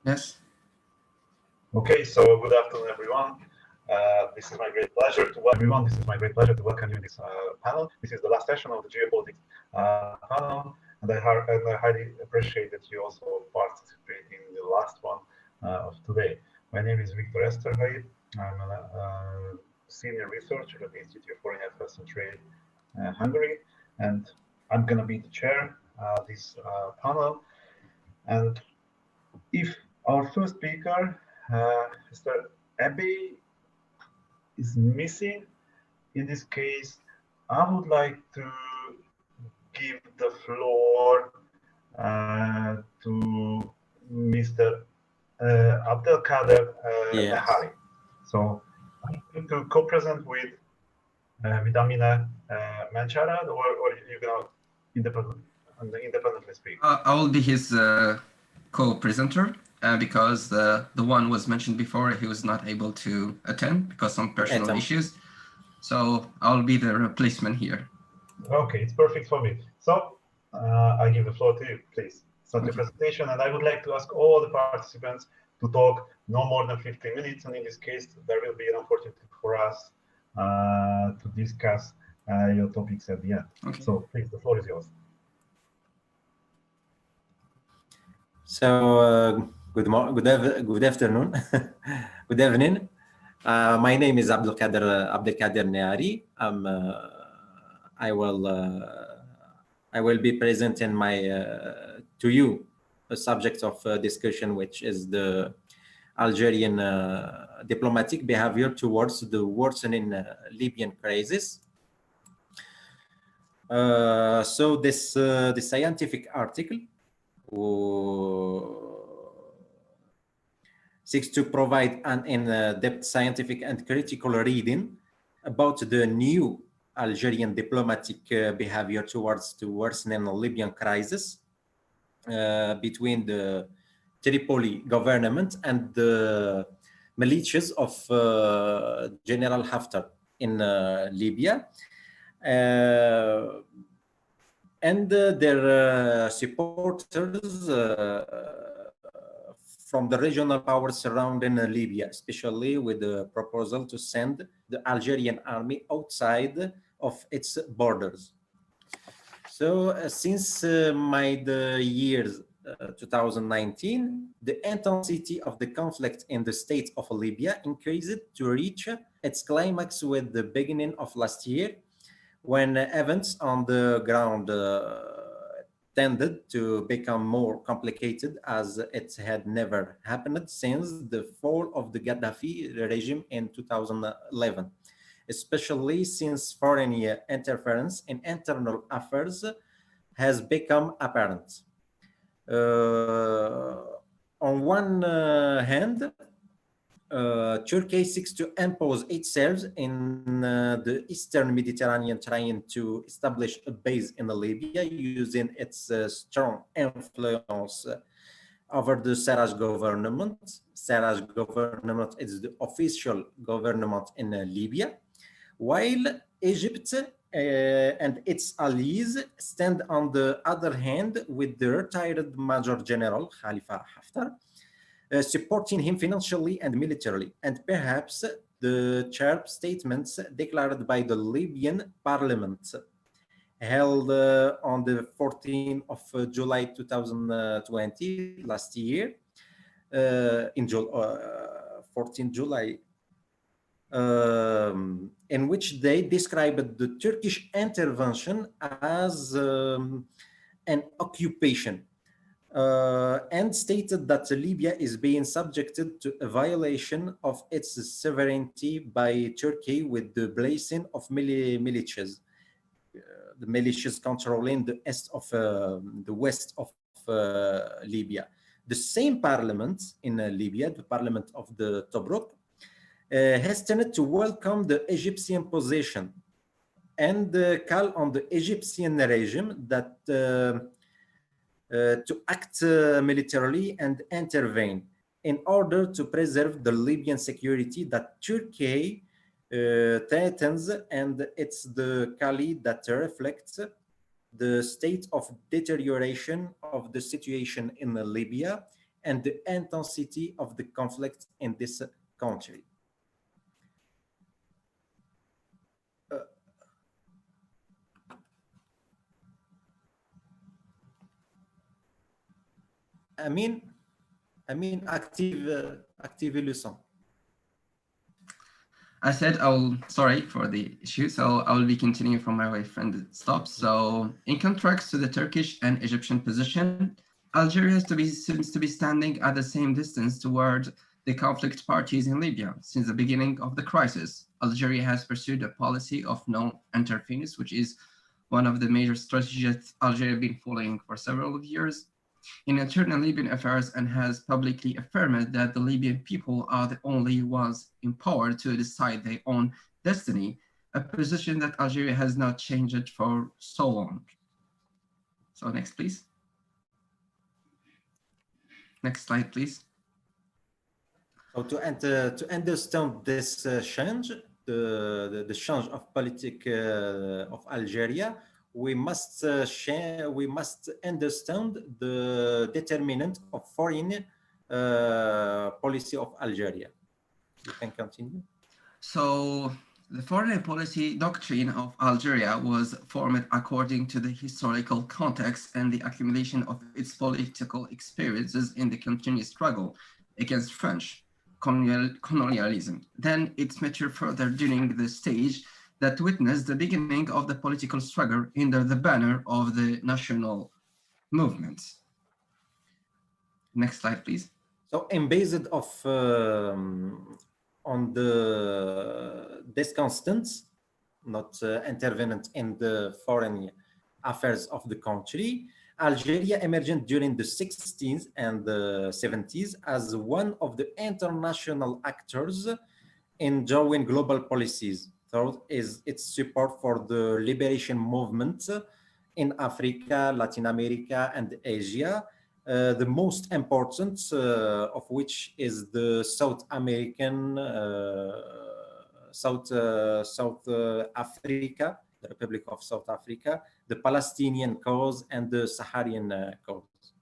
Yes. Okay, so good afternoon, everyone. This is my great pleasure to welcome everyone. This is my great pleasure to welcome you in this panel. This is the last session of the geopolitics panel, and I highly appreciate that you also participate in the last one of today. My name is Viktor Eszterhai. I'm a senior researcher at the Institute of Foreign Affairs and Trade, Hungary, and I'm going to be the chair of this panel. And if our first speaker, Mr. Abbey, is missing, in this case, I would like to give the floor to Mr. Abdelkader Nehari. So I'm going to co-present with Amine Bencharad, or you're going to independently speak? I will be his co-presenter because the one was mentioned before, he was not able to attend because some personal issues. So I'll be the replacement here. Okay, it's perfect for me. So I give the floor to you, please. Start the presentation, and I would like to ask all the participants to talk no more than 15 minutes, and in this case, there will be an opportunity for us to discuss your topics at the end. Okay. So please, the floor is yours. So good afternoon, good evening. My name is Abdelkader Nehari. I will be presenting to you a subject of discussion, which is the Algerian diplomatic behavior towards the worsening Libyan crisis. So this scientific article seeks to provide an in-depth scientific and critical reading about the new Algerian diplomatic behavior towards the worsening Libyan crisis between the Tripoli government and the militias of General Haftar in Libya. And their supporters from the regional powers surrounding Libya, especially with the proposal to send the Algerian army outside of its borders. So since mid-years 2019, the intensity of the conflict in the state of Libya increased to reach its climax with the beginning of last year, when events on the ground tended to become more complicated, as it had never happened since the fall of the Gaddafi regime in 2011, especially since foreign interference in internal affairs has become apparent. On one hand, Turkey seeks to impose itself in the Eastern Mediterranean, trying to establish a base in Libya using its strong influence over the Sarraj government. Sarraj government is the official government in Libya, while Egypt and its allies stand on the other hand with the retired Major General Khalifa Haftar, supporting him financially and militarily, and perhaps the sharp statements declared by the Libyan parliament held on the 14th of July 2020, last year, in 14 July, in which they described the Turkish intervention as an occupation, and stated that Libya is being subjected to a violation of its sovereignty by Turkey with the blessing of militias, the militias controlling the west of Libya. The same parliament in Libya, the parliament of the Tobruk, has tended to welcome the Egyptian position and call on the Egyptian regime that to act militarily and intervene in order to preserve the Libyan security that Turkey threatens, and it's the Kali that reflects the state of deterioration of the situation in Libya and the intensity of the conflict in this country. Amine, active le son. I said sorry for the issue, so I will be continuing from my way friend stops. So in contrast to the Turkish and Egyptian position, Algeria seems to be standing at the same distance toward the conflict parties in Libya. Since the beginning of the crisis, Algeria has pursued a policy of non-interference, which is one of the major strategies Algeria has been following for several years in internal Libyan affairs, and has publicly affirmed that the Libyan people are the only ones empowered to decide their own destiny, a position that Algeria has not changed for so long. So next, please. Next slide, please. So to understand this change, the change of politics of Algeria, we must understand the determinant of foreign policy of Algeria. You can continue. So the foreign policy doctrine of Algeria was formed according to the historical context and the accumulation of its political experiences in the continuous struggle against French colonialism. Then it matured further during the stage that witnessed the beginning of the political struggle under the banner of the national movement. Next slide, please. So, in based of on this constants, not intervenant in the foreign affairs of the country, Algeria emerged during the 60s and the 70s as one of the international actors in drawing global policies. Third is its support for the liberation movement in Africa, Latin America, and Asia, the most important of which is the South American, South Africa, the Republic of South Africa, the Palestinian cause, and the Saharan cause.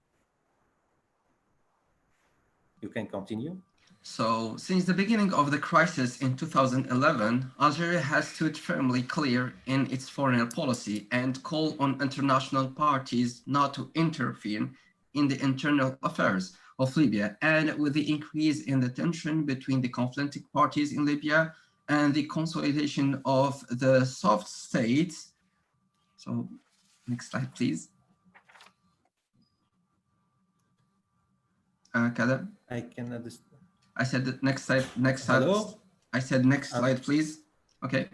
You can continue. So, since the beginning of the crisis in 2011, Algeria has stood firmly clear in its foreign policy and called on international parties not to interfere in the internal affairs of Libya. And with the increase in the tension between the conflicting parties in Libya and the consolidation of the soft states. So, next slide, please. Kader? I can understand. I said that next slide, Hello? I said next slide, please. Okay.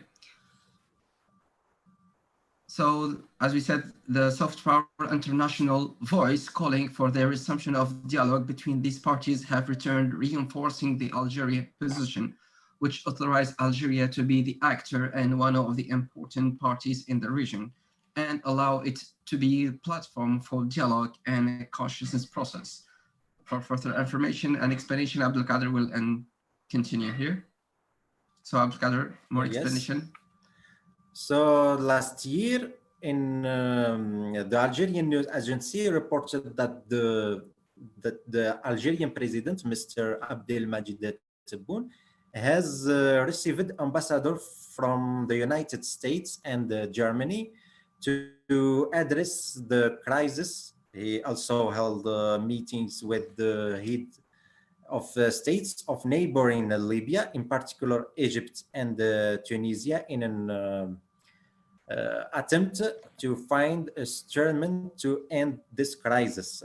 So, as we said, the soft power international voice calling for the resumption of dialogue between these parties have returned, reinforcing the Algerian position, which authorized Algeria to be the actor and one of the important parties in the region, and allow it to be a platform for dialogue and a consciousness process. For further information and explanation, Abdelkader will continue here. So Abdelkader, more explanation. So last year, in the Algerian news agency reported that the Algerian president, Mr. Abdelmajid Tebboune, has received ambassador from the United States and Germany to address the crisis. He also held meetings with the head of states of neighboring Libya, in particular Egypt and Tunisia, in an attempt to find a instrument to end this crisis.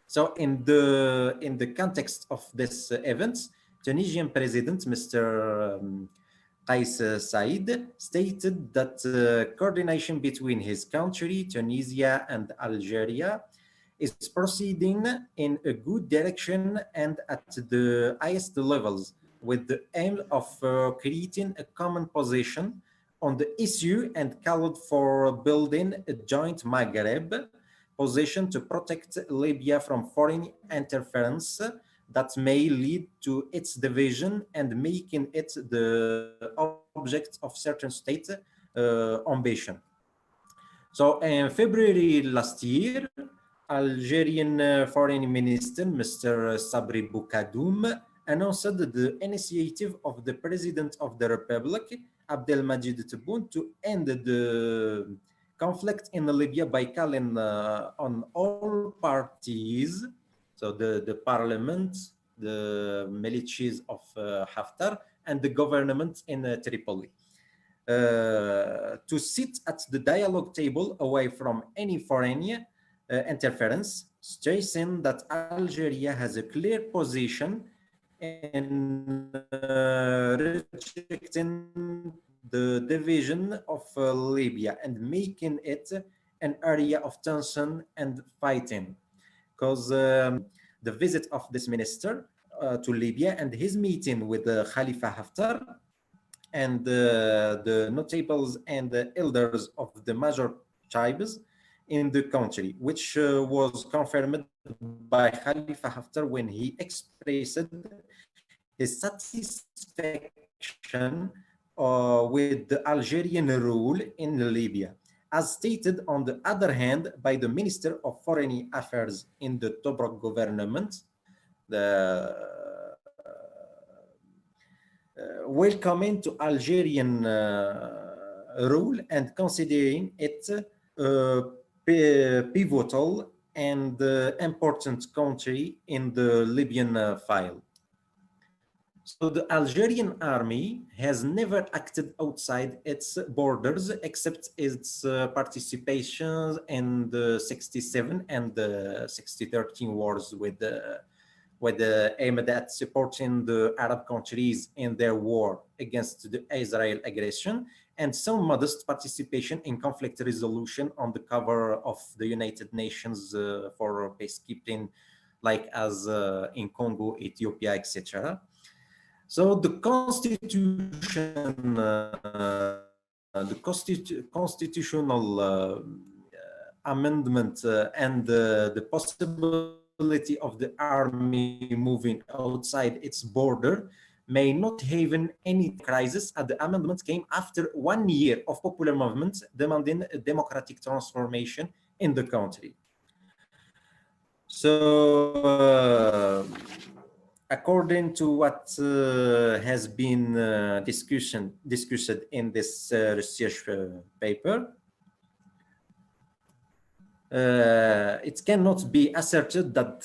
So in the context of this event, Tunisian President Mr. Kais Saied stated that coordination between his country, Tunisia, and Algeria is proceeding in a good direction and at the highest levels, with the aim of creating a common position on the issue and called for building a joint Maghreb position to protect Libya from foreign interference that may lead to its division and making it the object of certain state ambition. So in February last year, Algerian Foreign Minister, Mr. Sabri Boukadoum, announced the initiative of the President of the Republic, Abdelmajid Tebboune, to end the conflict in Libya by calling on all parties, so the parliament, the militias of Haftar, and the government in Tripoli, to sit at the dialogue table away from any foreign interference, stressing that Algeria has a clear position in rejecting the division of Libya and making it an area of tension and fighting. Because the visit of this minister to Libya and his meeting with Khalifa Haftar and the notables and the elders of the major tribes in the country, which was confirmed by Khalifa Haftar when he expressed his satisfaction with the Algerian rule in Libya, as stated on the other hand by the Minister of Foreign Affairs in the Tobruk government, welcoming to Algerian rule and considering it pivotal and important country in the Libyan file. So the Algerian army has never acted outside its borders except its participation in the 67 and the 60-13 wars with the aimed at supporting the Arab countries in their war against the Israel aggression, and some modest participation in conflict resolution on the cover of the United Nations for peacekeeping, like as in Congo, Ethiopia, etc. So the constitutional amendment and the possibility of the army moving outside its border may not have any crisis, as the amendment came after 1 year of popular movements demanding a democratic transformation in the country. So according to what has been discussed in this research paper, it cannot be asserted that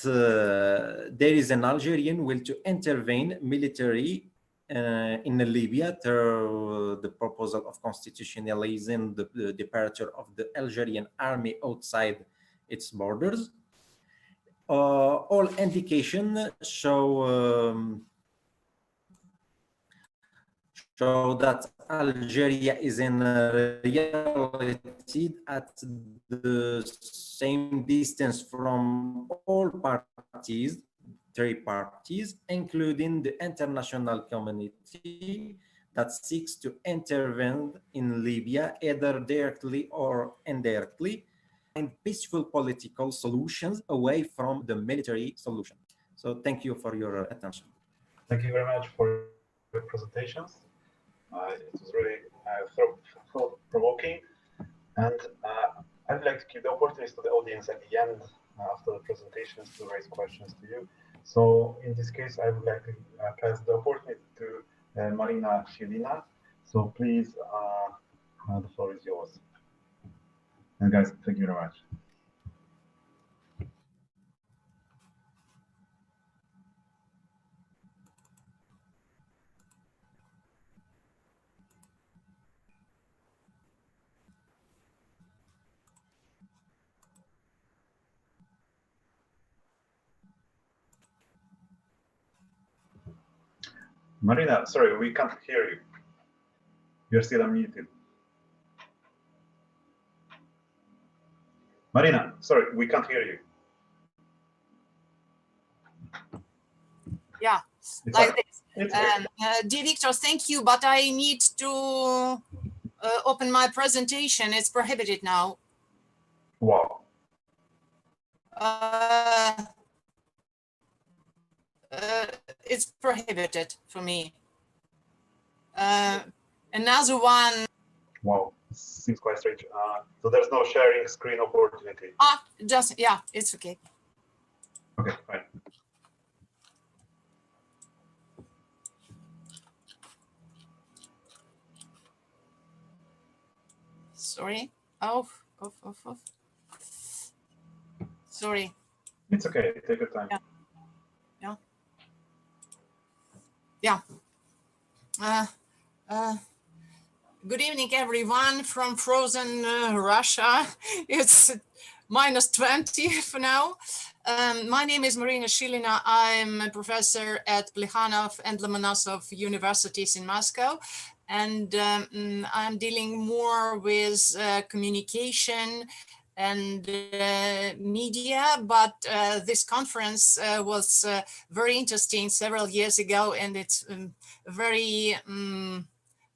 there is an Algerian will to intervene military in Libya through the proposal of constitutionalizing the departure of the Algerian army outside its borders. All indications show that Algeria is in reality at the same distance from all parties, 3 parties, including the international community that seeks to intervene in Libya, either directly or indirectly, and peaceful political solutions away from the military solution. So thank you for your attention. Thank you very much for your presentations. It was really thought-provoking, and I'd like to give the opportunity to the audience at the end after the presentations to raise questions to you. So in this case, I would like to pass the opportunity to Marina Shilina. So please, the floor is yours. And guys, thank you very much. Marina, sorry, we can't hear you. You're still unmuted. Marina, sorry, we can't hear you. Yeah, it's like this. Dear Viktor, thank you, but I need to open my presentation. It's prohibited now. Wow. It's prohibited for me. Another one. Wow, seems quite strange. So there's no sharing screen opportunity. Just, yeah, it's okay. Okay, fine. Sorry. Oh. Sorry. It's okay. Take your time. Yeah. Good evening, everyone from frozen Russia. It's -20 for now. My name is Marina Shilina. I'm a professor at Plekhanov and Lomonosov universities in Moscow. And I'm dealing more with communication and media, but this conference was very interesting several years ago, and it's very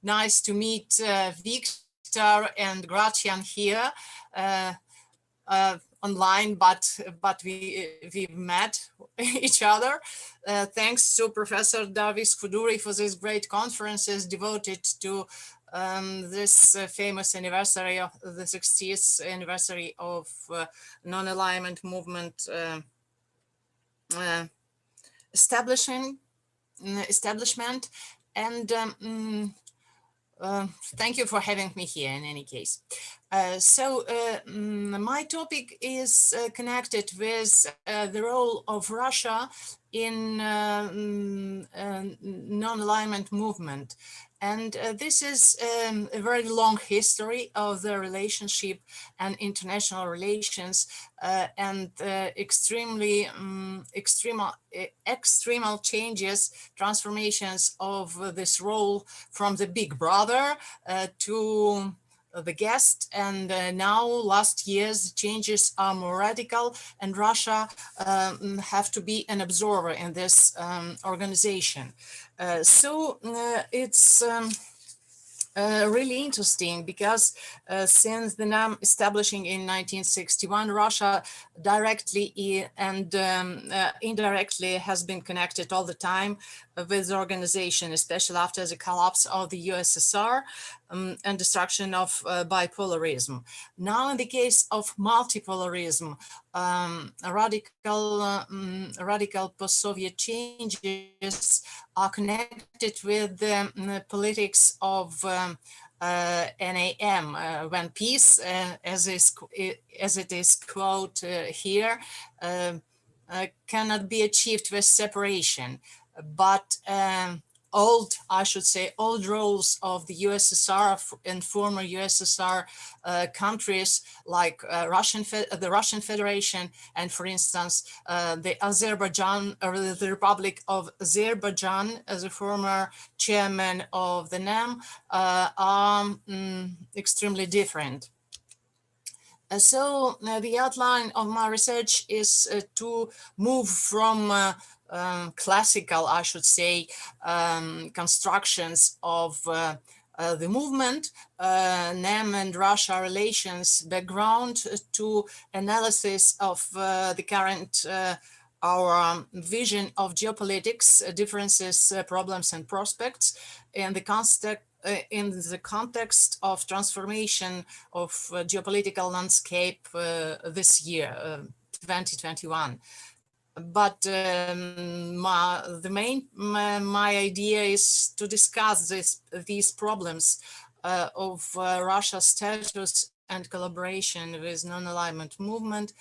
nice to meet Viktor and Gratian here online, but we met each other. Thanks to Professor Darvis Kuduri for these great conferences devoted to this famous anniversary of the 60th anniversary of non-alignment movement establishment. And thank you for having me here in any case. My topic is connected with the role of Russia in non-alignment movement. And this is a very long history of the relationship and international relations and extremal changes, transformations of this role from the big brother to the guest. And now last year's changes are more radical, and Russia have to be an observer in this organization. It's really interesting because since the NAM establishing in 1961, Russia directly and indirectly has been connected all the time with the organization, especially after the collapse of the USSR and destruction of bipolarism. Now, in the case of multipolarism, radical post-Soviet changes are connected with the politics of NAM, when peace, as it is quoted here, cannot be achieved with separation. But old roles of the USSR and former USSR countries like the Russian Federation and, for instance, the Republic of Azerbaijan, as a former chairman of the NAM, are extremely different. The outline of my research is to move from classical, I should say, constructions of the movement, NAM and Russia relations background, to analysis of the current our vision of geopolitics, differences, problems and prospects in the context of transformation of geopolitical landscape this year, 2021. But my idea is to discuss these problems of Russia's status and collaboration with non-alignment movement,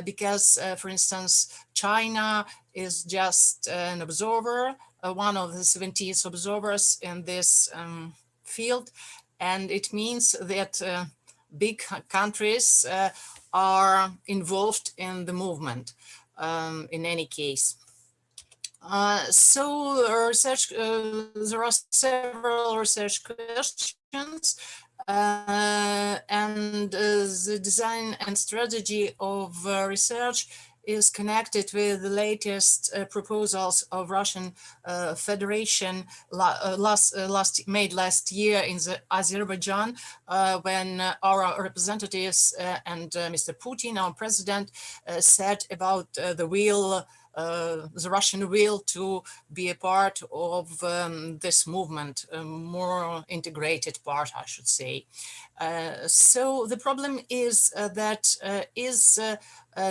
because, for instance, China is just an observer, one of the 17 observers in this field, and it means that big countries are involved in the movement. In any case. Research, there are several research questions, and the design and strategy of research is connected with the latest proposals of Russian Federation made last year in the Azerbaijan, when our representatives and Mr. Putin, our president, said about the will the Russian will to be a part of this movement, a more integrated part, I should say. So the problem is that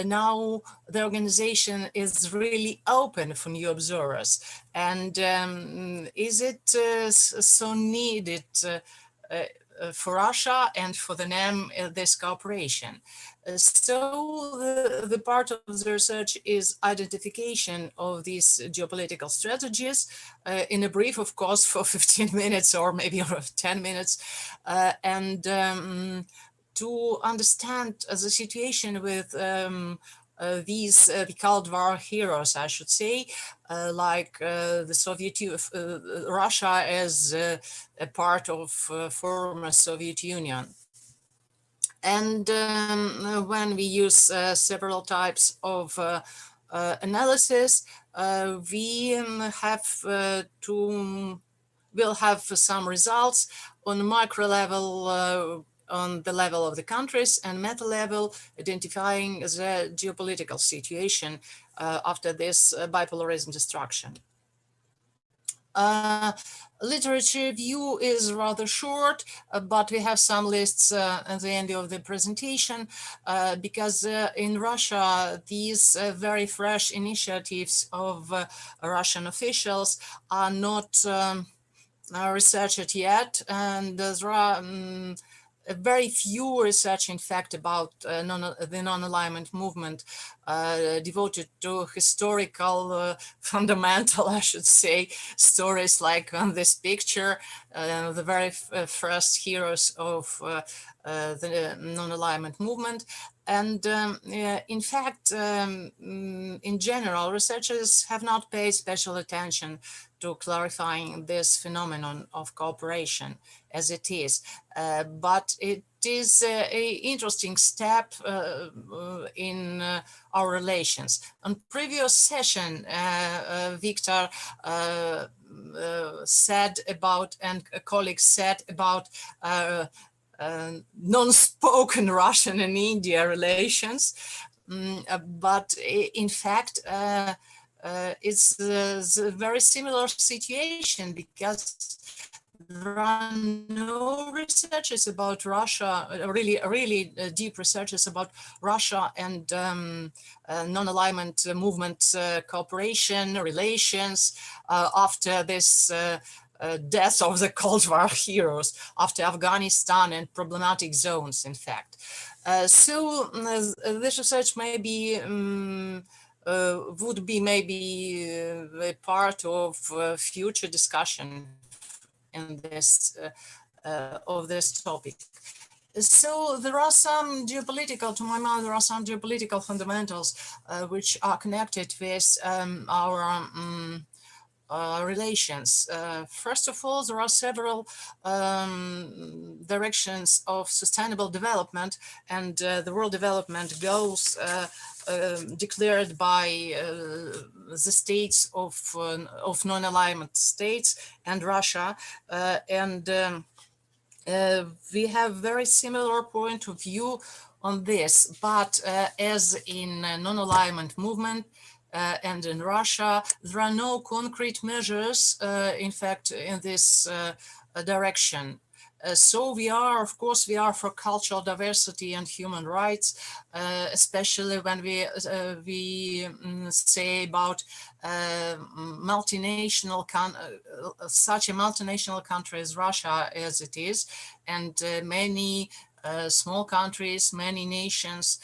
now the organization is really open for new observers, and is it so needed for Russia and for the NEM this cooperation? So the part of the research is identification of these geopolitical strategies in a brief, of course, for 15 minutes or maybe 10 minutes, and to understand the situation with these the Cold War heroes, I should say, like the Soviet Russia as a part of former Soviet Union. And when we use several types of analysis, we will have some results on micro level, on the level of the countries, and meta level, identifying the geopolitical situation after this bipolarism destruction. Literature view is rather short, but we have some lists at the end of the presentation, because in Russia, these very fresh initiatives of Russian officials are not researched yet, and there are very few research, in fact, about the non-alignment movement devoted to historical, fundamental, I should say, stories like on this picture, the very first heroes of the non-alignment movement. And in fact, in general, researchers have not paid special attention to clarifying this phenomenon of cooperation as it is. But it is an interesting step in our relations. On previous session, Viktor said about, and a colleague said about non-spoken Russian and India relations, but in fact, it's a very similar situation, because there are no researches about Russia, really deep researches about Russia and non-alignment movement cooperation, relations after this death of the Cold War heroes, after Afghanistan and problematic zones, in fact. So this research maybe would be maybe a part of future discussion in this of this topic. So there are some geopolitical, to my mind, there are some geopolitical fundamentals which are connected with our relations. First of all, there are several directions of sustainable development, and the World Development Goals declared by the states of non-alignment states and Russia, and we have very similar point of view on this, but as in non-alignment movement, and in Russia, there are no concrete measures, in fact, in this direction. So we are, of course, we are for cultural diversity and human rights, especially when we say about multinational, such a multinational country as Russia as it is, and many small countries, many nations.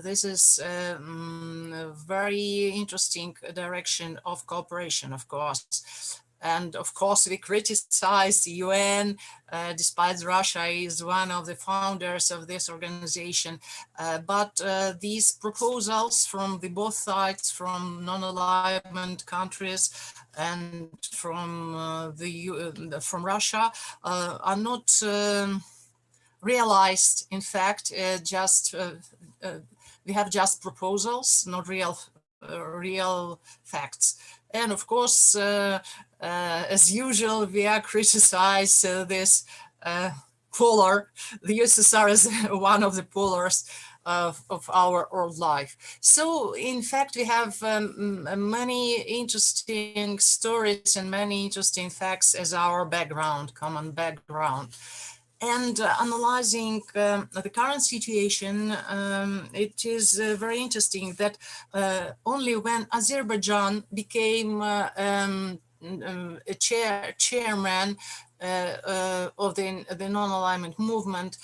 This is a very interesting direction of cooperation, of course. And of course, we criticize the UN, despite Russia is one of the founders of this organization. But these proposals from both sides, from non-alignment countries and from from Russia, are not realized. In fact, we have just proposals, not real facts. And of course, as usual, we are criticized this polar. The USSR is one of the polars of our old life. So in fact, we have many interesting stories and many interesting facts as our background, common background. And analyzing the current situation, it is very interesting that only when Azerbaijan became a chairman of the non-alignment movement,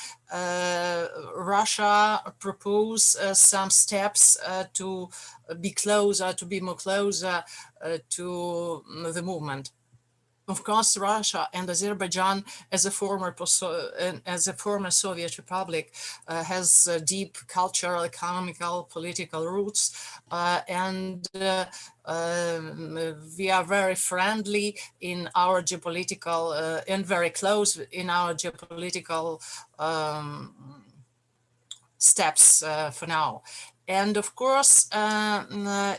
Russia proposed some steps to be more closer to the movement. Of course, Russia and Azerbaijan, as a former Soviet republic, has deep cultural, economical, political roots, and we are very friendly in our geopolitical and very close in our geopolitical steps for now. And of course,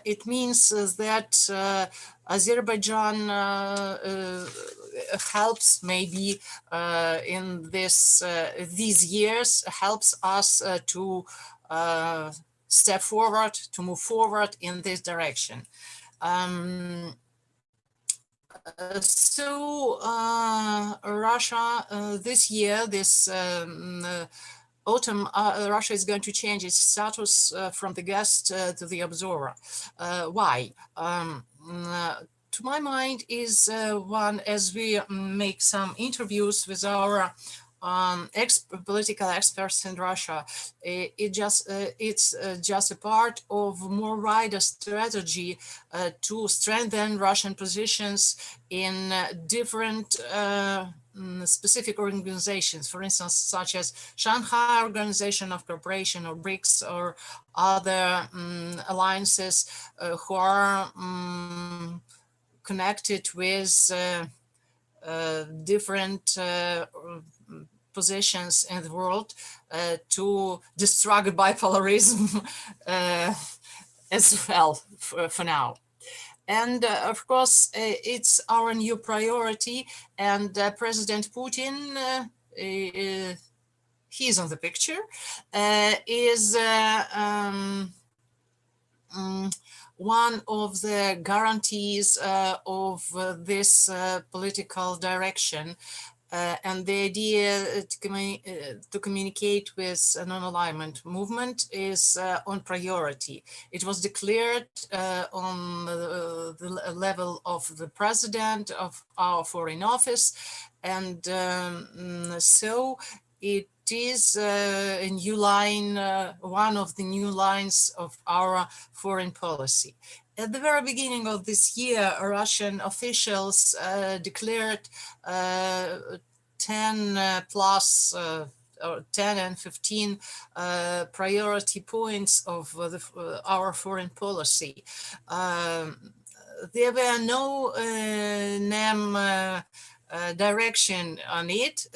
it means that Azerbaijan helps maybe in these years, helps us to step forward, to move forward in this direction. So Russia this year, this autumn, Russia is going to change its status from the guest to the observer. Why? To my mind is one, as we make some interviews with our political experts in Russia, it's just a part of more wider strategy to strengthen Russian positions in different specific organizations, for instance, such as Shanghai Organization of Cooperation or BRICS or other alliances who are connected with different positions in the world to destruct bipolarism as well for now. And of course, it's our new priority, and President Putin, he's on the picture, is one of the guarantees of this political direction. And the idea to communicate with a non-alignment movement is on priority. It was declared on the level of the president of our foreign office. And so it is a new line, one of the new lines of our foreign policy. At the very beginning of this year, Russian officials declared 10 plus or 10 and 15 priority points of our foreign policy. There were no NAM direction on it,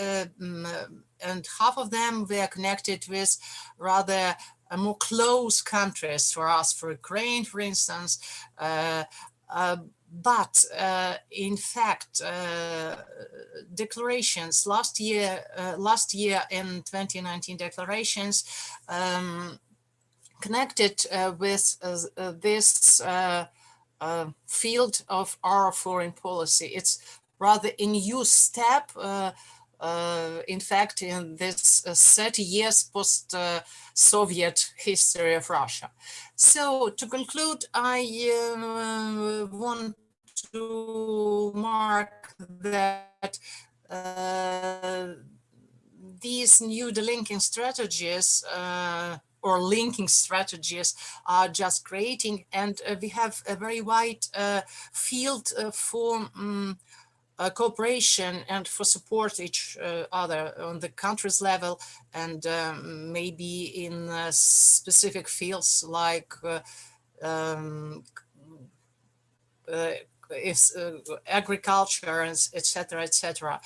and half of them were connected with rather more close countries for us, for Ukraine, for instance. But in fact, declarations last year in 2019 declarations connected with this field of our foreign policy. It's rather a new step. In fact, in this 30 years post-Soviet history of Russia. So to conclude, I want to mark that these new delinking strategies or linking strategies are just creating, and we have a very wide field for cooperation and for support each other on the country's level, and maybe in specific fields like agriculture, etc., etc.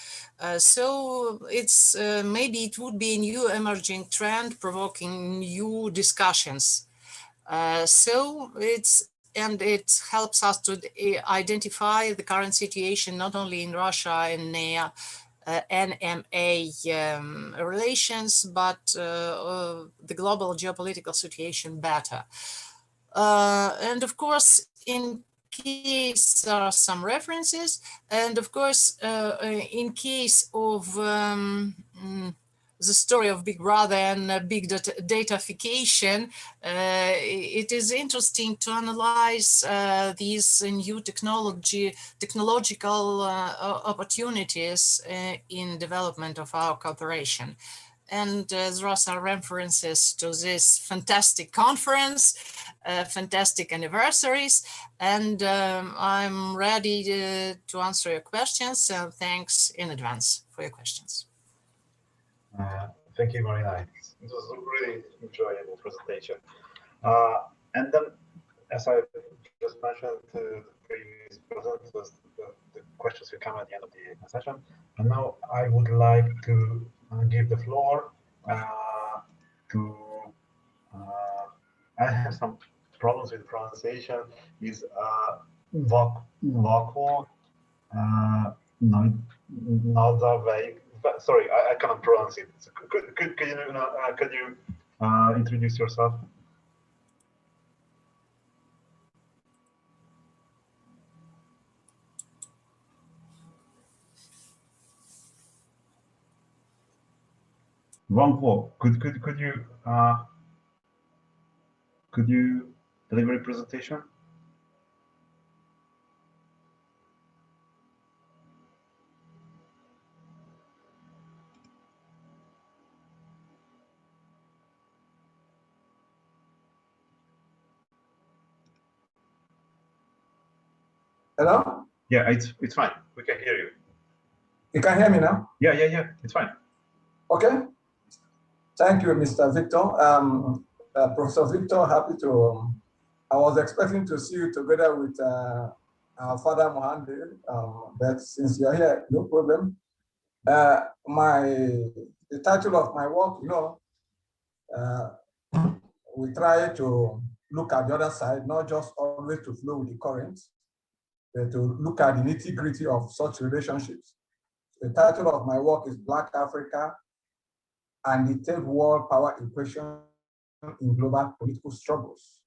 So it's maybe it would be a new emerging trend provoking new discussions. So it helps us to identify the current situation, not only in Russia and NEA, NMA relations, but the global geopolitical situation better. And of course, in case there are some references, and of course, in case of the story of Big Brother and big datafication, it is interesting to analyze these new technological opportunities in development of our cooperation. And there are some references to this fantastic conference, fantastic anniversaries, and I'm ready to answer your questions. So thanks in advance for your questions. Thank you, Marina. It was a really enjoyable presentation. And then, as I just mentioned to the previous presenters, the questions will come at the end of the session. And now I would like to give the floor to, I have some problems with pronunciation, is Nwankwo Nwaezeigwe. Sorry, I cannot pronounce it. So could you introduce yourself? Nwankwo, could you deliver a presentation? Hello? Yeah, it's fine. We can hear you. You can hear me now? Yeah, it's fine. Okay. Thank you, Mr. Victor. Professor Victor, happy to, I was expecting to see you together with our father Mohammed, but since you're here, no problem. The title of my work, we try to look at the other side, not just always to flow with the current, but to look at the nitty-gritty of such relationships. The title of my work is Black Africa and the Third World Power Equation in Global Political Struggles.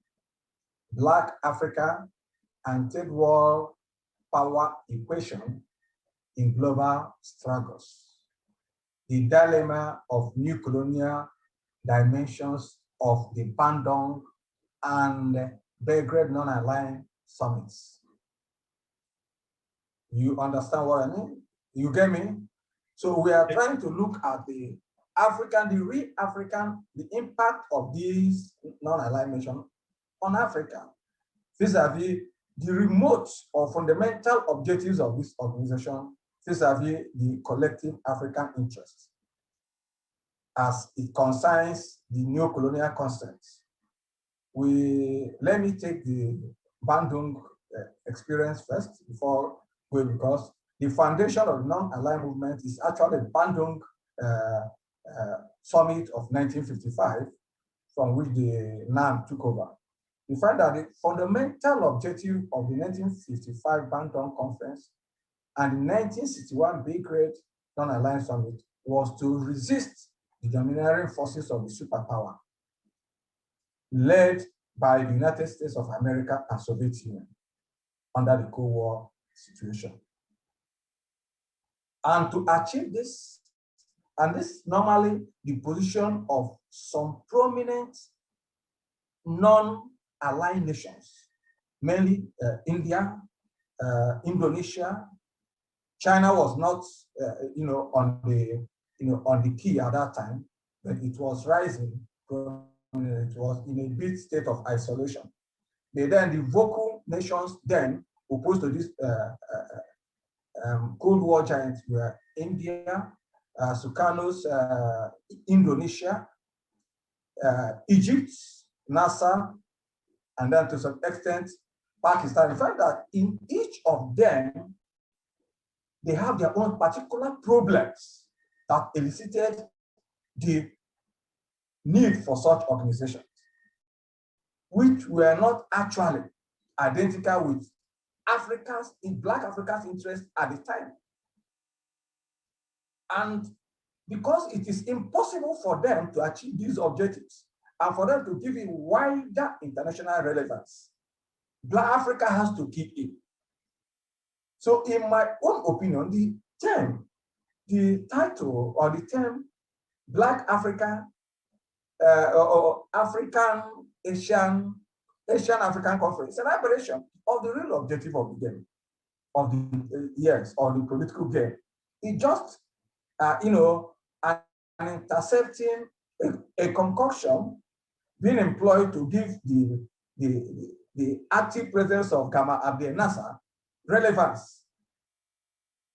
Black Africa and Third World Power Equation in Global Struggles. The dilemma of new colonial dimensions of the Bandung and Belgrade non-aligned summits. You understand what I mean? You get me? So we are trying to look at the real African, the impact of these non-aligned nations on Africa, vis-a-vis the remote or fundamental objectives of this organization, vis-a-vis the collective African interests, as it concerns the neo-colonial concepts. Let me take the Bandung experience first before going, because the foundation of the non-aligned movement is actually the Bandung summit of 1955, from which the NAM took over. We find that the fundamental objective of the 1955 Bandung conference and the 1961 Belgrade non-aligned summit was to resist the domineering forces of the superpower, led by the United States of America and Soviet Union under the Cold War situation. And to achieve this, and this is normally the position of some prominent non-aligned nations, mainly India, Indonesia. China was not, on the key at that time, but it was rising. It was in a big state of isolation. But then the vocal nations then opposed to this Cold War giants were India, Sukarno's Indonesia, Egypt, NASA, and then to some extent Pakistan. In fact, that in each of them, they have their own particular problems that elicited the need for such organizations, which were not actually identical with Black Africa's interests at the time. And because it is impossible for them to achieve these objectives and for them to give it wider international relevance, Black Africa has to kick in. So in my own opinion, the title or the term Black Africa or African Asian African Conference is an aberration of the real objective of the game, of the years, or the political game. It just, an intercepting a concoction being employed to give the active presence of Gamal Abdel Nasser relevance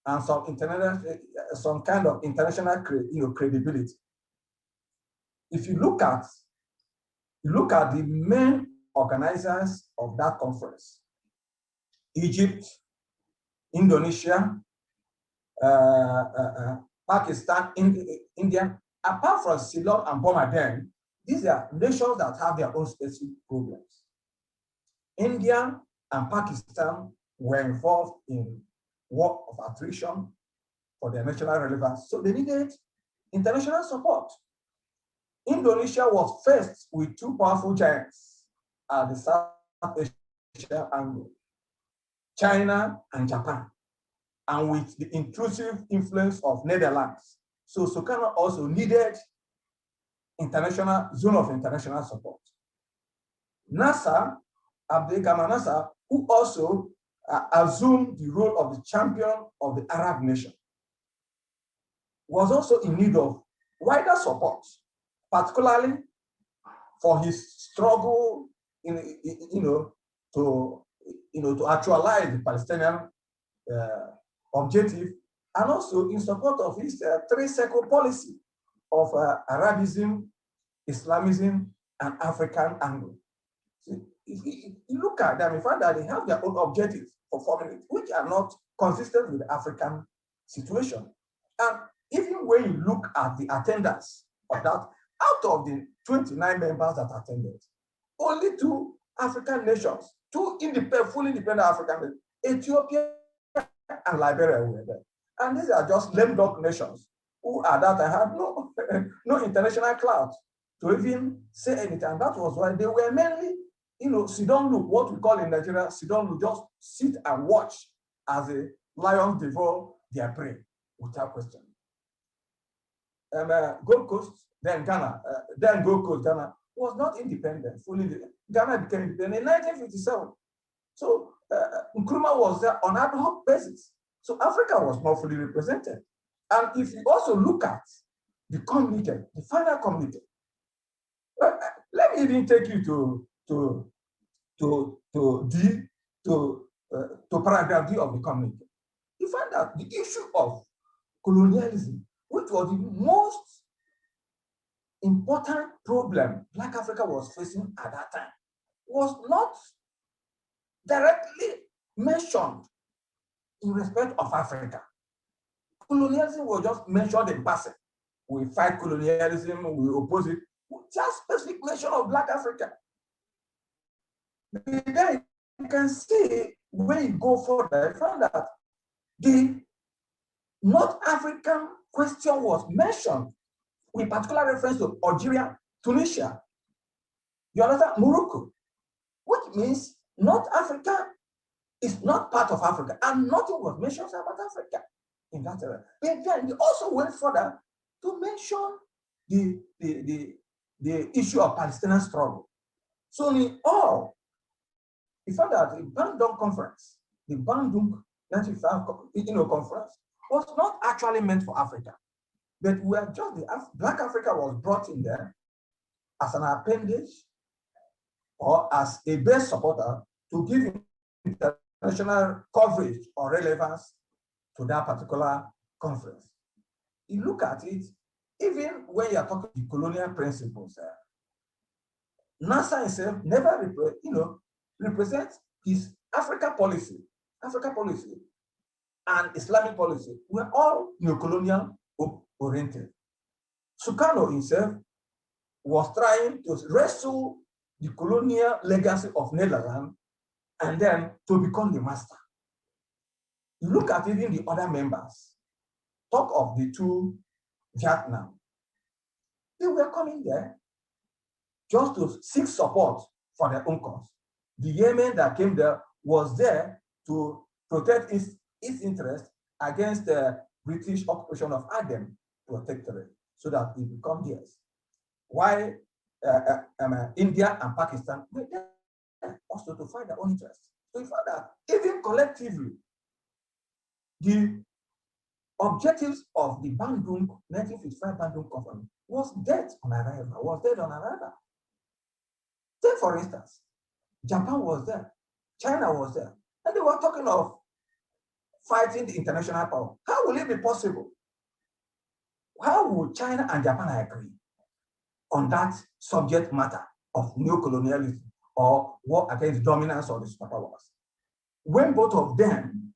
and some kind of international credibility. If you look at the main organizers of that conference, Egypt, Indonesia, Pakistan, India, apart from Ceylon and Burma, these are nations that have their own specific problems. India and Pakistan were involved in war of attrition for their national relevance, so they needed international support. Indonesia was faced with two powerful giants at the South Asia angle, China and Japan, and with the intrusive influence of Netherlands. So Sukarno also needed zone of international support. Nasser, Abdelkader Nasser, who also assumed the role of the champion of the Arab nation, was also in need of wider support, particularly for his struggle to actualize the Palestinian objective, and also in support of his three-circle policy of Arabism, Islamism, and African angle. So if you look at them, you find that they have their own objectives for forming it, which are not consistent with the African situation. And even when you look at the attendance of that, out of the 29 members that attended, only 2 African nations, 2 fully independent African nations, Ethiopia and Liberia were there. And these are just lame duck nations who at that time had no international clout to even say anything. And that was why they were mainly, sit down look, what we call in Nigeria, sit down look, just sit and watch as the lions devour their prey without question. Gold Coast, then Ghana, then Gold Coast, Ghana was not independent, fully independent. Ghana became independent in 1957. So Nkrumah was there on ad hoc basis. So Africa was not fully represented. And if you also look at the communique, the final communique, let me even take you to paragraph D of the communique. You find that the issue of colonialism, which was the most important problem Black Africa was facing at that time, was not directly mentioned in respect of Africa. Colonialism was just mentioned in passing. We fight colonialism, we oppose it, just specific mention of Black Africa. Then you can see when you go further, you find that the North African question was mentioned with particular reference to Algeria, Tunisia, you understand, Morocco, which means North Africa is not part of Africa, and nothing was mentioned about Africa in that area. But then they also went further to mention the issue of Palestinian struggle. So in all, we found that the Bandung conference, the Bandung 1955 conference, was not actually meant for Africa, but we are just Black Africa was brought in there as an appendage or as a base supporter to give international coverage or relevance to that particular conference. You look at it, even when you are talking the colonial principles, NASA himself never represents his Africa policy and Islamic policy. We're all neo-colonial oriented. Sukarno himself was trying to wrestle the colonial legacy of Netherlands and then to become the master. You look at even the other members, talk of the two Vietnam. They were coming there just to seek support for their own cause. The Yemen that came there was there to protect its interest against the British occupation of Aden protectorate, so that it become theirs. Why India and Pakistan were there also to find their own interest. So we found that even collectively, the objectives of the Bandung 1955 Bandung Conference was dead on arrival. Take for instance, Japan was there, China was there, and they were talking of fighting the international power. How will it be possible? How will China and Japan agree on that subject matter of neo-colonialism or war against dominance of the superpowers, when both of them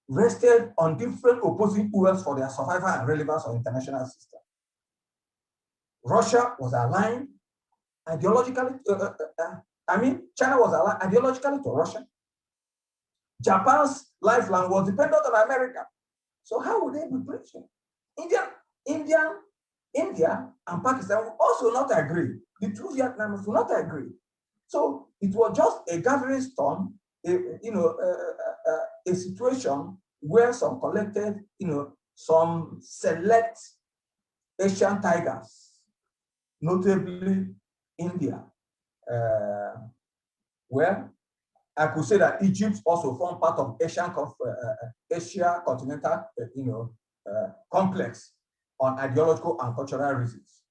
rested on different opposing wills for their survival and relevance of international system? Russia was aligned ideologically, China was aligned ideologically to Russia. Japan's lifeline was dependent on America. So how would they be bridging? India and Pakistan will also not agree. The two Vietnamese will not agree. So it was just a gathering storm, a situation where some collected, some select Asian tigers, notably India, where I could say that Egypt also formed part of Asia continental, complex on ideological and cultural reasons,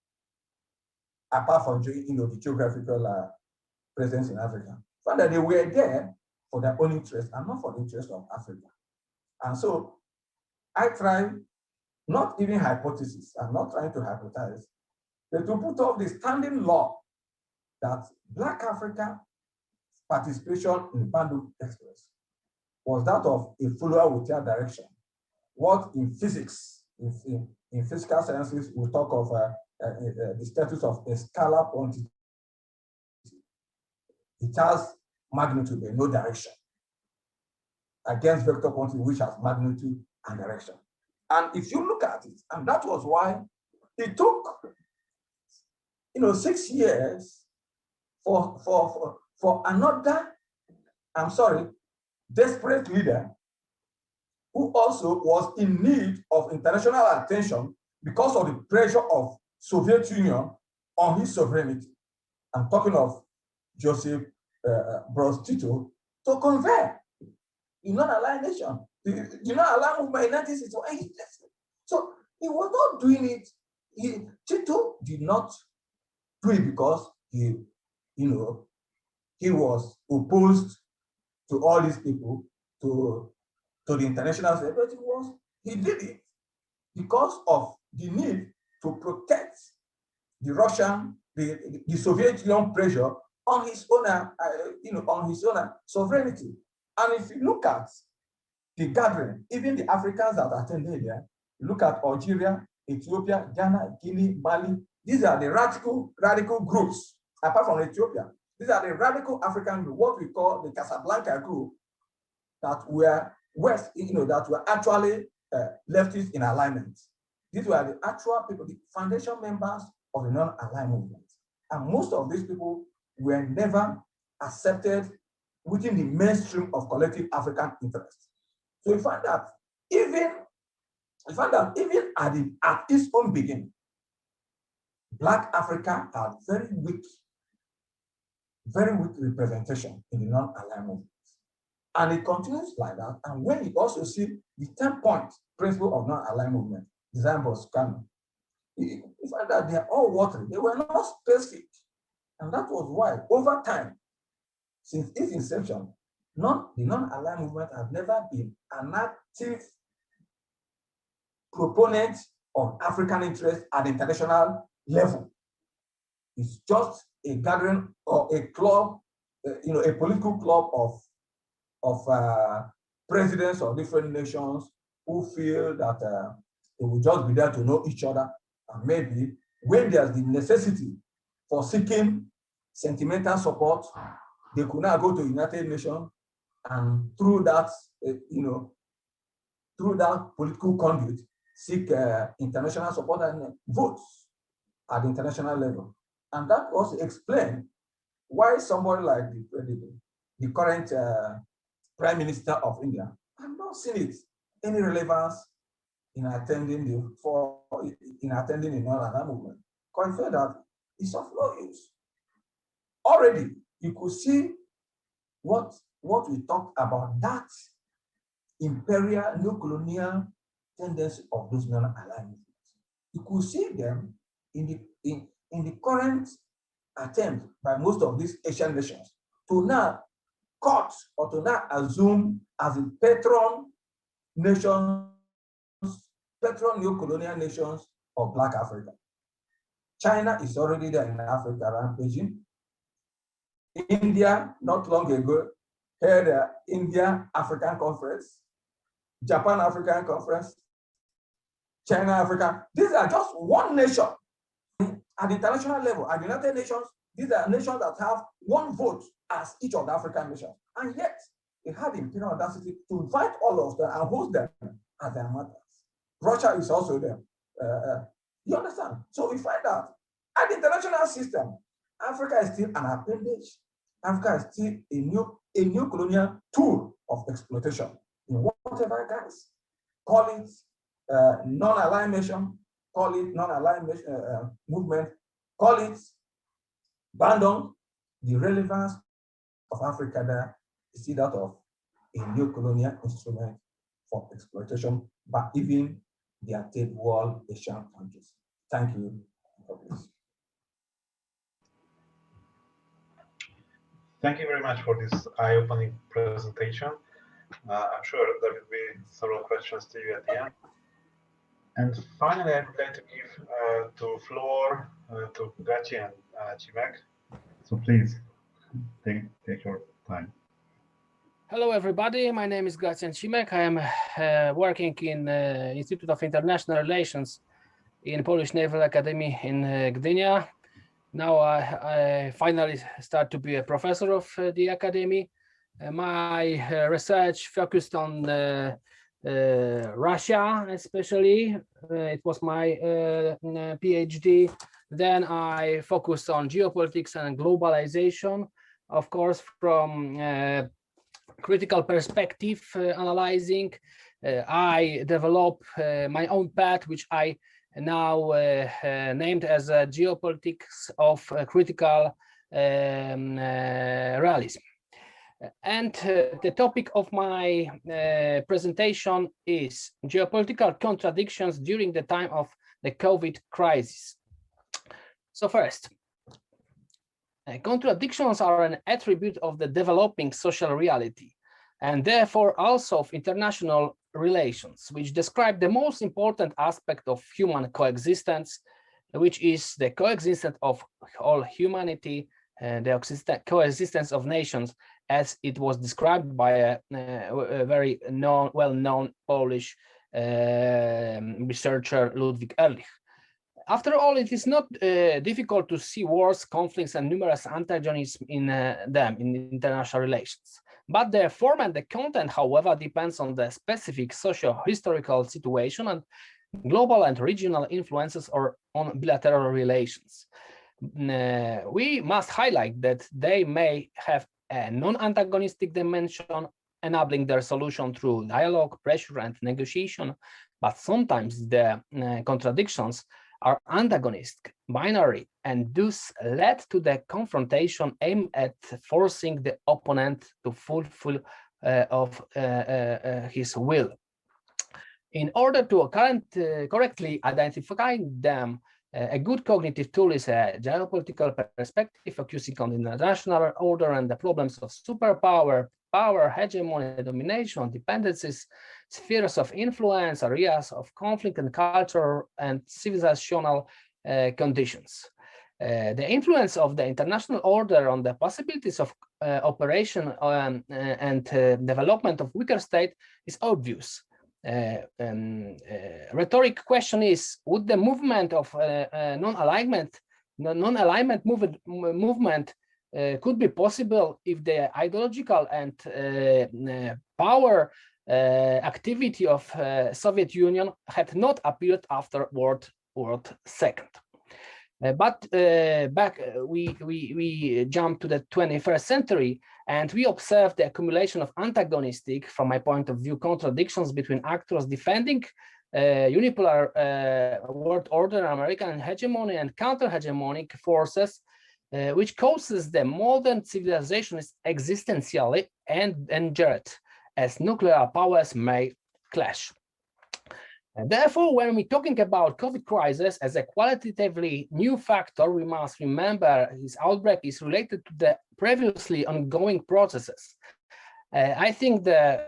apart from the geographical presence in Africa. Found that they were there for their own interest and not for the interest of Africa. And so I try, not even hypothesis, I'm not trying to hypothesize, but to put off the standing law that Black Africa participation in Bandung Express was that of a follower with their direction. What in physics, in physical sciences, we talk of the status of a scalar quantity. It has magnitude but no direction, against vector quantity, which has magnitude and direction. And if you look at it, and that was why it took 6 years for another, desperate leader who also was in need of international attention because of the pressure of Soviet Union on his sovereignty. I'm talking of Joseph Broz Tito to convert the non-aligned nation, the non-aligned movement in 1961. So he was not doing it. Tito did not do it because he was opposed to all these people, to the international state, but he did it because of the need to protect the Russian, the Soviet Union pressure on his own, on his own sovereignty. And if you look at the gathering, even the Africans that attended there, you look at Algeria, Ethiopia, Ghana, Guinea, Mali. These are the radical groups, apart from Ethiopia. These are the radical African group, what we call the Casablanca group, that were that were actually leftists in alignment. These were the actual people, the foundation members of the non-aligned movement. And most of these people were never accepted within the mainstream of collective African interest. So we find that even at its own beginning, Black Africa had very weak representation in the non-aligned movement. And it continues like that. And when you also see the 10-point principle of non-aligned movement, designed by Sukarno, you find that they are all watery. They were not specific. And that was why, over time, since its inception, the non-aligned movement has never been an active proponent of African interest at the international level. It's just a gathering or a club, a political club of presidents of different nations who feel that they will just be there to know each other. And maybe when there's the necessity for seeking sentimental support, they could now go to the United Nations, and through that, through that political conduit, seek international support and votes at the international level. And that also explains why somebody like the current Prime Minister of India, I've not seen it any relevance in attending the non-aligned movement. Because I feel that it's of no use. Already, you could see what we talked about, that imperial neo-colonial tendency of those non-aligned movements. You could see them in the current attempt by most of these Asian nations to now cut or to now assume as a patron neo-colonial nations of Black Africa. China is already there in Africa, rampaging. India, not long ago, held the India African Conference, Japan African Conference, China Africa. These are just one nation. At the international level, at the United Nations, these are nations that have one vote as each of the African nations. And yet, they have the imperial audacity to invite all of them and host them as their matters. Russia is also there. You understand? So we find out at the international system, Africa is still an appendage. Africa is still a new colonial tool of exploitation in whatever guise. Call it non-aligned nation, call it non-aligned movement, call it Bandung. The relevance of Africa there is still that of a new colonial instrument for exploitation by even their third world Asian countries. Thank you for this. Thank you very much for this eye-opening presentation. I'm sure there will be several questions to you at the end. And finally, I would like to give the floor to Gachi and Cimek. So please take your time. Hello, everybody. My name is Gracian Cimek. I am working in Institute of International Relations in Polish Naval Academy in Gdynia. Now I finally start to be a professor of the academy. My research focused on Russia, especially. It was my PhD. Then I focused on geopolitics and globalization, of course, from critical perspective analyzing. I developed my own path, which I now named as geopolitics of critical realism. And the topic of my presentation is geopolitical contradictions during the time of the COVID crisis. So first, contradictions are an attribute of the developing social reality, and therefore also of international relations, which describe the most important aspect of human coexistence, which is the coexistence of all humanity, the coexistence of nations, as it was described by a very well-known Polish researcher, Ludwig Ehrlich. After all, it is not difficult to see wars, conflicts, and numerous antagonisms in them in international relations. But the form and the content, however, depends on the specific socio-historical situation and global and regional influences or on bilateral relations. We must highlight that they may have a non-antagonistic dimension, enabling their solution through dialogue, pressure, and negotiation, but sometimes the contradictions are antagonistic, binary, and thus led to the confrontation aimed at forcing the opponent to fulfill his will. In order to correctly identify them, a good cognitive tool is a geopolitical perspective focusing on the international order and the problems of superpower, power, hegemony, domination, dependencies, spheres of influence, areas of conflict, and culture and civilizational conditions. The influence of the international order on the possibilities of operation and development of weaker state is obvious. Rhetoric question is: would the movement of non-alignment movement could be possible if the ideological and power activity of Soviet Union had not appeared after World War II. We jump to the 21st century, and we observe the accumulation of antagonistic, from my point of view, contradictions between actors defending unipolar world order, American hegemony, and counter-hegemonic forces, which causes the modern civilization is existentially endangered as nuclear powers may clash. And therefore, when we're talking about COVID crisis as a qualitatively new factor, we must remember its outbreak is related to the previously ongoing processes. I think the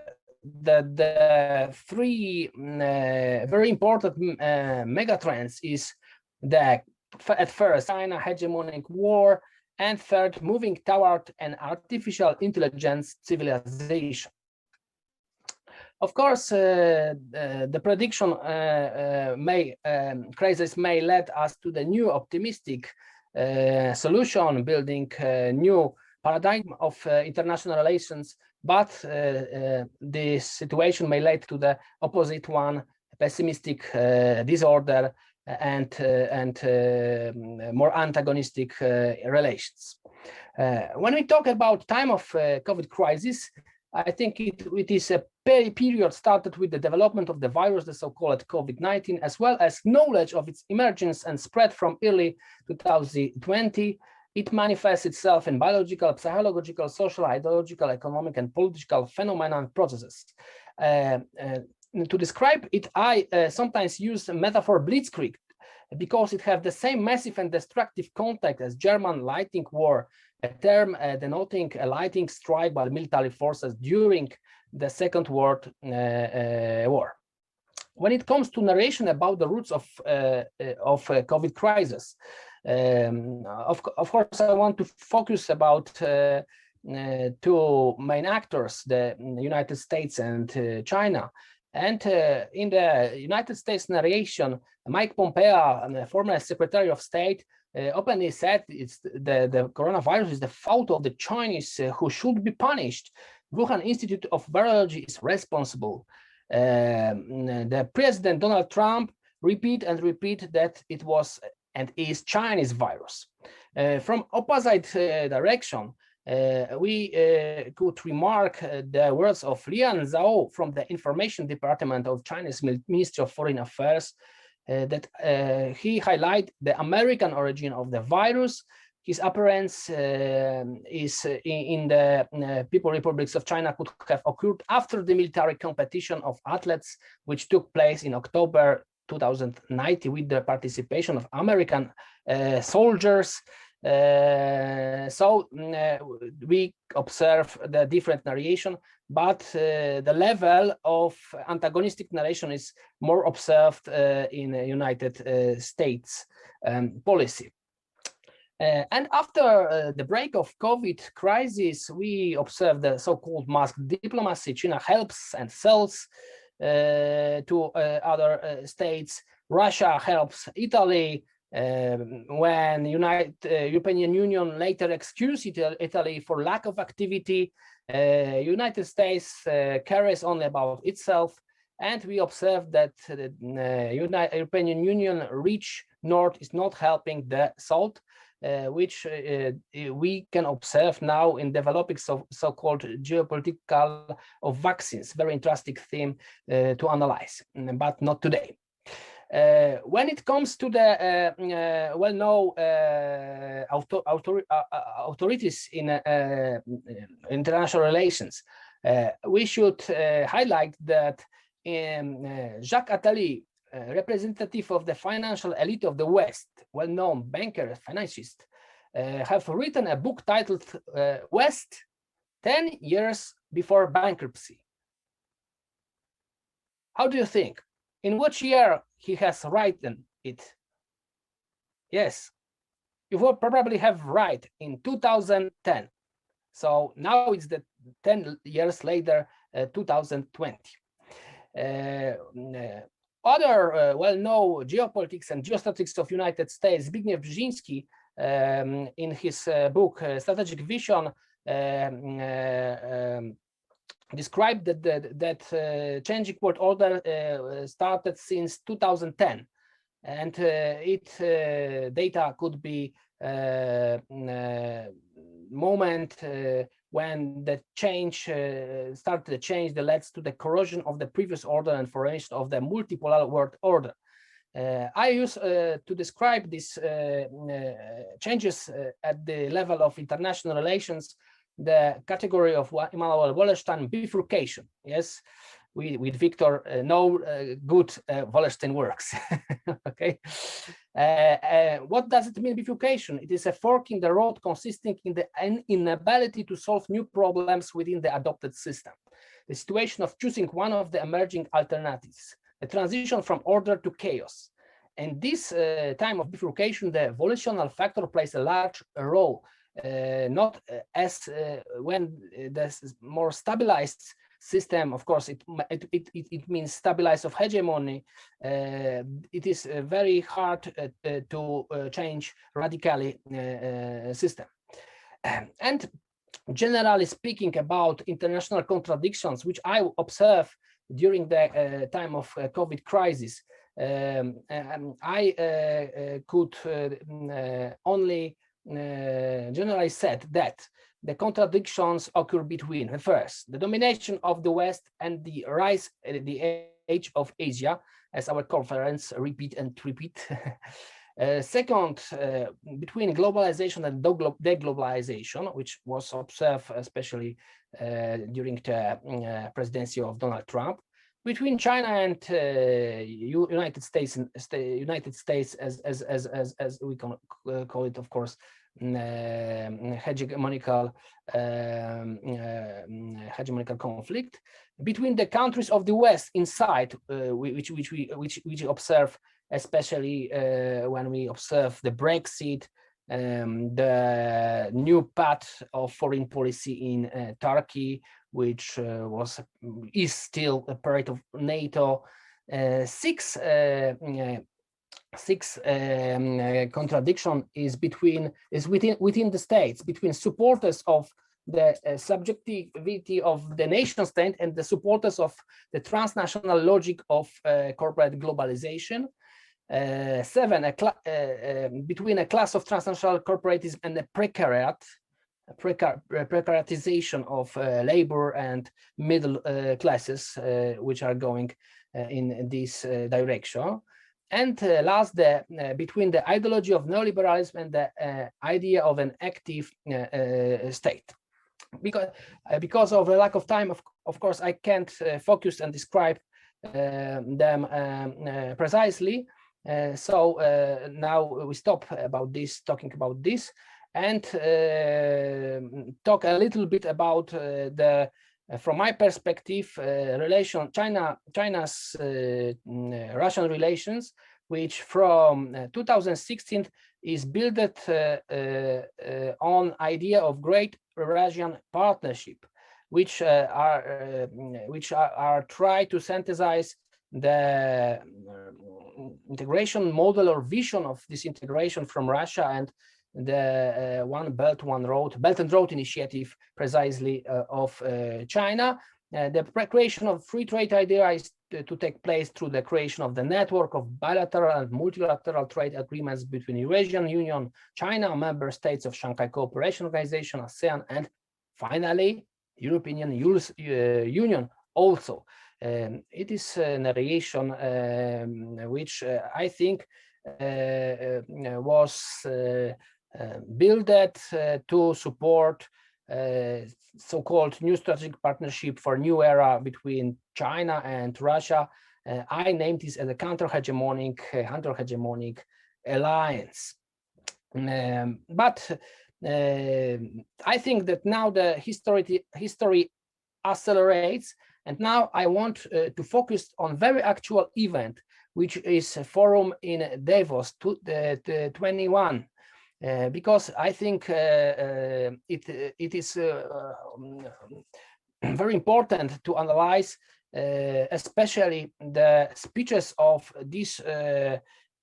three very important megatrends is the, at first, China hegemonic war, and third, moving toward an artificial intelligence civilization. Of course, the prediction crisis may lead us to the new optimistic solution, building a new paradigm of international relations, but this situation may lead to the opposite one, pessimistic disorder and more antagonistic relations. When we talk about time of COVID crisis, I think it is a period started with the development of the virus, the so-called COVID-19, as well as knowledge of its emergence and spread from early 2020. It manifests itself in biological, psychological, social, ideological, economic, and political phenomena and processes. To describe it, I sometimes use the metaphor blitzkrieg, because it has the same massive and destructive context as German lightning war, a term denoting a lightning strike by military forces during the Second World War. When it comes to narration about the roots of COVID crisis, of course, I want to focus about two main actors, the United States and China. And in the United States narration, Mike Pompeo, former Secretary of State, openly said it's the coronavirus is the fault of the Chinese who should be punished. Wuhan Institute of Virology is responsible. The President Donald Trump repeat that it was and is Chinese virus. From opposite direction, we could remark the words of Lian Zhao from the Information Department of Chinese Ministry of Foreign Affairs, that he highlighted the American origin of the virus. His appearance is in the People's Republics of China could have occurred after the military competition of athletes, which took place in October 2019 with the participation of American soldiers. We observe the different narration, but the level of antagonistic narration is more observed in the United States policy. And after the break of COVID crisis, we observe the so-called mask diplomacy. China helps and sells to other states. Russia helps Italy. When European Union later excused Italy for lack of activity, United States cares only about itself, and we observe that the European Union reach north is not helping the south, which we can observe now in developing so-called geopolitical of vaccines. Very interesting theme to analyze, but not today. When it comes to the well-known authorities in international relations, we should highlight that Jacques Attali, representative of the financial elite of the West, well-known banker, financiist, have written a book titled West 10 Years Before Bankruptcy. How do you think? In which year he has written it? Yes, you will probably have right in 2010. So now it's the 10 years later, 2020. Other well-known geopolitics and geostrategics of United States, Zbigniew Brzezinski, in his book Strategic Vision, described that changing world order started since 2010, and data could be moment when the change started to change that leads to the corrosion of the previous order and formation of the multipolar world order. I use to describe these changes at the level of international relations the category of Immanuel Wallerstein bifurcation. Yes, we with Viktor know good Wallerstein works. Okay, what does it mean, bifurcation? It is a fork in the road consisting in the inability to solve new problems within the adopted system. The situation of choosing one of the emerging alternatives, a transition from order to chaos. And this time of bifurcation, the volitional factor plays a large role. Not as when there's more stabilized system, of course, it means stabilized of hegemony. It is very hard to change radically system. And generally speaking about international contradictions, which I observe during the time of COVID crisis, I could only generally said that the contradictions occur between, first, the domination of the West and the rise at the age of Asia, as our conference repeat and repeat. Second, between globalization and deglobalization, which was observed especially during the presidency of Donald Trump, between China and United States as we can call it, of course, hegemonical conflict between the countries of the West inside, which we observe, especially when we observe the Brexit, the new path of foreign policy in Turkey, which is still a part of NATO. Six contradiction is within the states, between supporters of the subjectivity of the nation state and the supporters of the transnational logic of corporate globalization. Seven, between a class of transnational corporatism and the precaritization of labor and middle classes, which are going in this direction. And last, between the ideology of neoliberalism and the idea of an active state. Because of a lack of time, of course, I can't focus and describe them precisely. So now we stop about talking about this, and talk a little bit about from my perspective, China's Russian relations, which from 2016 is built on idea of Great Eurasian Partnership, which are try to synthesize the integration model or vision of this integration from Russia and the One Belt, One Road, Belt and Road Initiative, precisely of China. The creation of free trade idea is to take place through the creation of the network of bilateral and multilateral trade agreements between Eurasian Union, China, member states of Shanghai Cooperation Organization, ASEAN, and finally, European Union also. It is a narration which I think was built to support so-called new strategic partnership for new era between China and Russia. I named this as a counter-hegemonic alliance. But I think that now the history accelerates, and now I want to focus on very actual event, which is a forum in Davos 21. Because I think it is very important to analyze, especially the speeches of these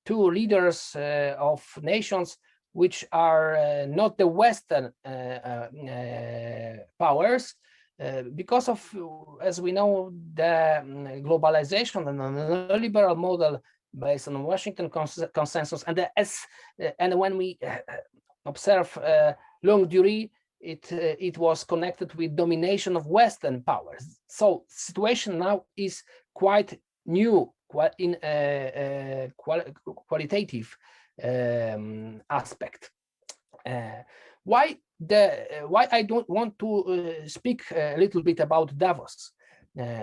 two leaders of nations, which are not the Western powers, because of, as we know, the globalization and the neoliberal model based on Washington consensus, and when we observe long durée, it was connected with domination of Western powers. So situation now is quite new, in qualitative aspect. Why I don't want to speak a little bit about Davos?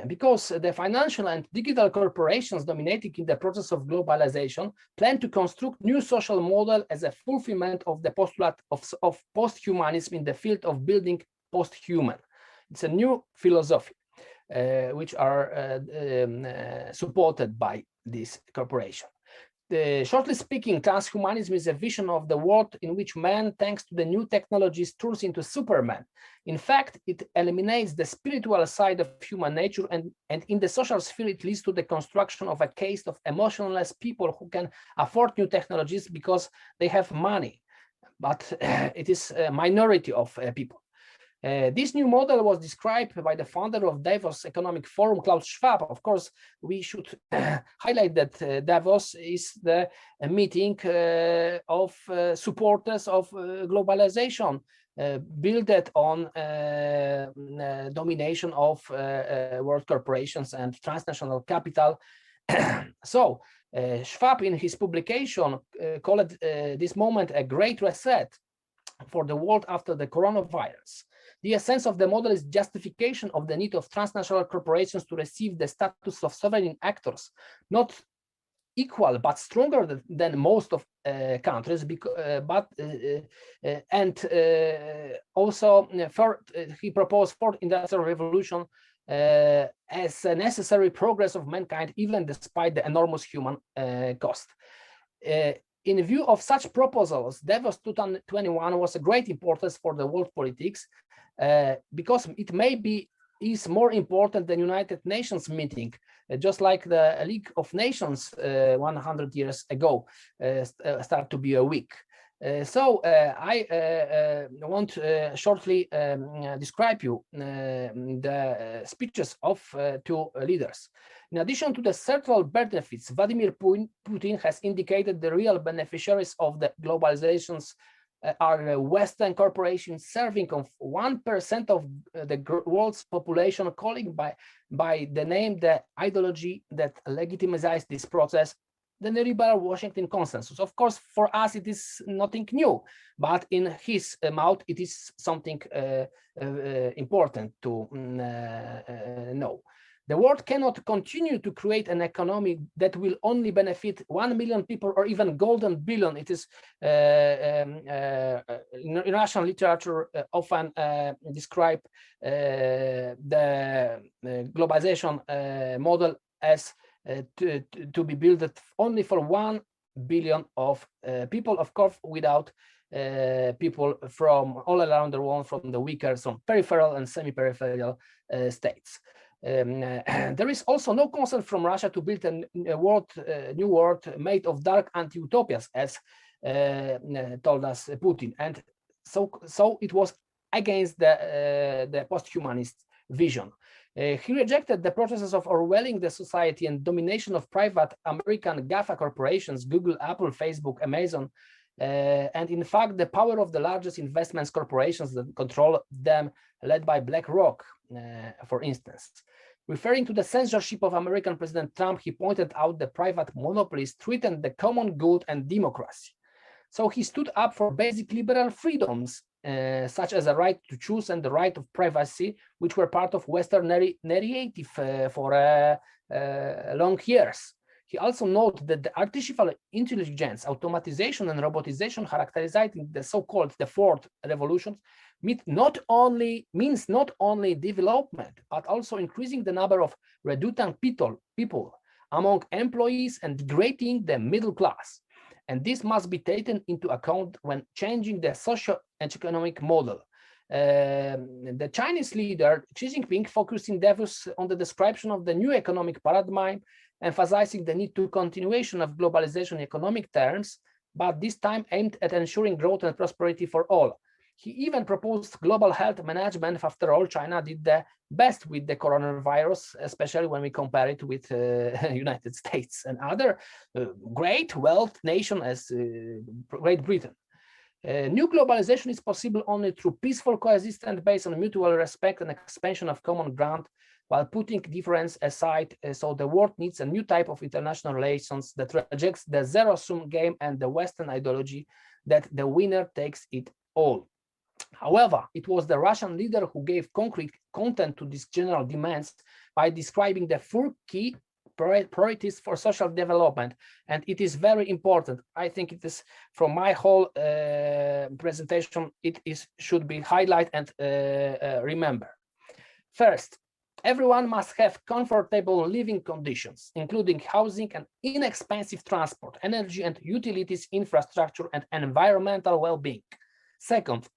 Because the financial and digital corporations dominating in the process of globalization plan to construct new social model as a fulfillment of the postulate of post-humanism in the field of building post-human. It's a new philosophy which are supported by this corporation. Shortly speaking, transhumanism is a vision of the world in which man, thanks to the new technologies, turns into Superman. In fact, it eliminates the spiritual side of human nature, and in the social sphere, it leads to the construction of a caste of emotionless people who can afford new technologies because they have money, but it is a minority of people. This new model was described by the founder of Davos Economic Forum, Klaus Schwab. Of course, we should highlight that Davos is the meeting of supporters of globalization, built on domination of world corporations and transnational capital. So Schwab, in his publication, called this moment a great reset for the world after the coronavirus. The essence of the model is justification of the need of transnational corporations to receive the status of sovereign actors, not equal but stronger than most of countries. Also, he proposed fourth industrial revolution as a necessary progress of mankind, even despite the enormous human cost. In view of such proposals, Davos 2021 was a great importance for the world politics, because it is more important than United Nations meeting, just like the League of Nations 100 years ago started to be a week. So I want shortly describe you the speeches of two leaders. In addition to the central benefits, Vladimir Putin has indicated the real beneficiaries of the globalizations are Western corporations serving of 1% of the world's population, calling by the name the ideology that legitimizes this process, the neoliberal Washington consensus. Of course, for us, it is nothing new, but in his mouth, it is something important to know. The world cannot continue to create an economy that will only benefit 1 million people or even golden billion. It is in Russian literature often describe the globalization model as to be built only for 1 billion of people, of course, without people from all around the world, from the weaker, some peripheral and semi-peripheral states. There is also no concern from Russia to build a new world made of dark anti-utopias, as told us Putin, and so it was against the post-humanist vision. He rejected the processes of Orwelling the society and domination of private American GAFA corporations, Google, Apple, Facebook, Amazon, and in fact, the power of the largest investments corporations that control them, led by BlackRock, for instance. Referring to the censorship of American President Trump, he pointed out the private monopolies threatened the common good and democracy. So he stood up for basic liberal freedoms, such as the right to choose and the right of privacy, which were part of Western narrative for long years. He also noted that the artificial intelligence, automatization, and robotization characterizing the so-called the fourth revolution means not only development, but also increasing the number of redundant people among employees and degrading the middle class. And this must be taken into account when changing the social and economic model. The Chinese leader Xi Jinping focused in Davos on the description of the new economic paradigm, emphasizing the need to continuation of globalization in economic terms, but this time aimed at ensuring growth and prosperity for all. He even proposed global health management. After all, China did the best with the coronavirus, especially when we compare it with United States and other great wealth nation as Great Britain. New globalization is possible only through peaceful coexistence based on mutual respect and expansion of common ground, while putting difference aside. So the world needs a new type of international relations that rejects the zero-sum game and the Western ideology that the winner takes it all. However, it was the Russian leader who gave concrete content to these general demands by describing the 4 key priorities for social development, and it is very important. I think it is, from my whole presentation, should be highlighted and remember. First, everyone must have comfortable living conditions, including housing and inexpensive transport, energy and utilities, infrastructure, and environmental well-being. Second,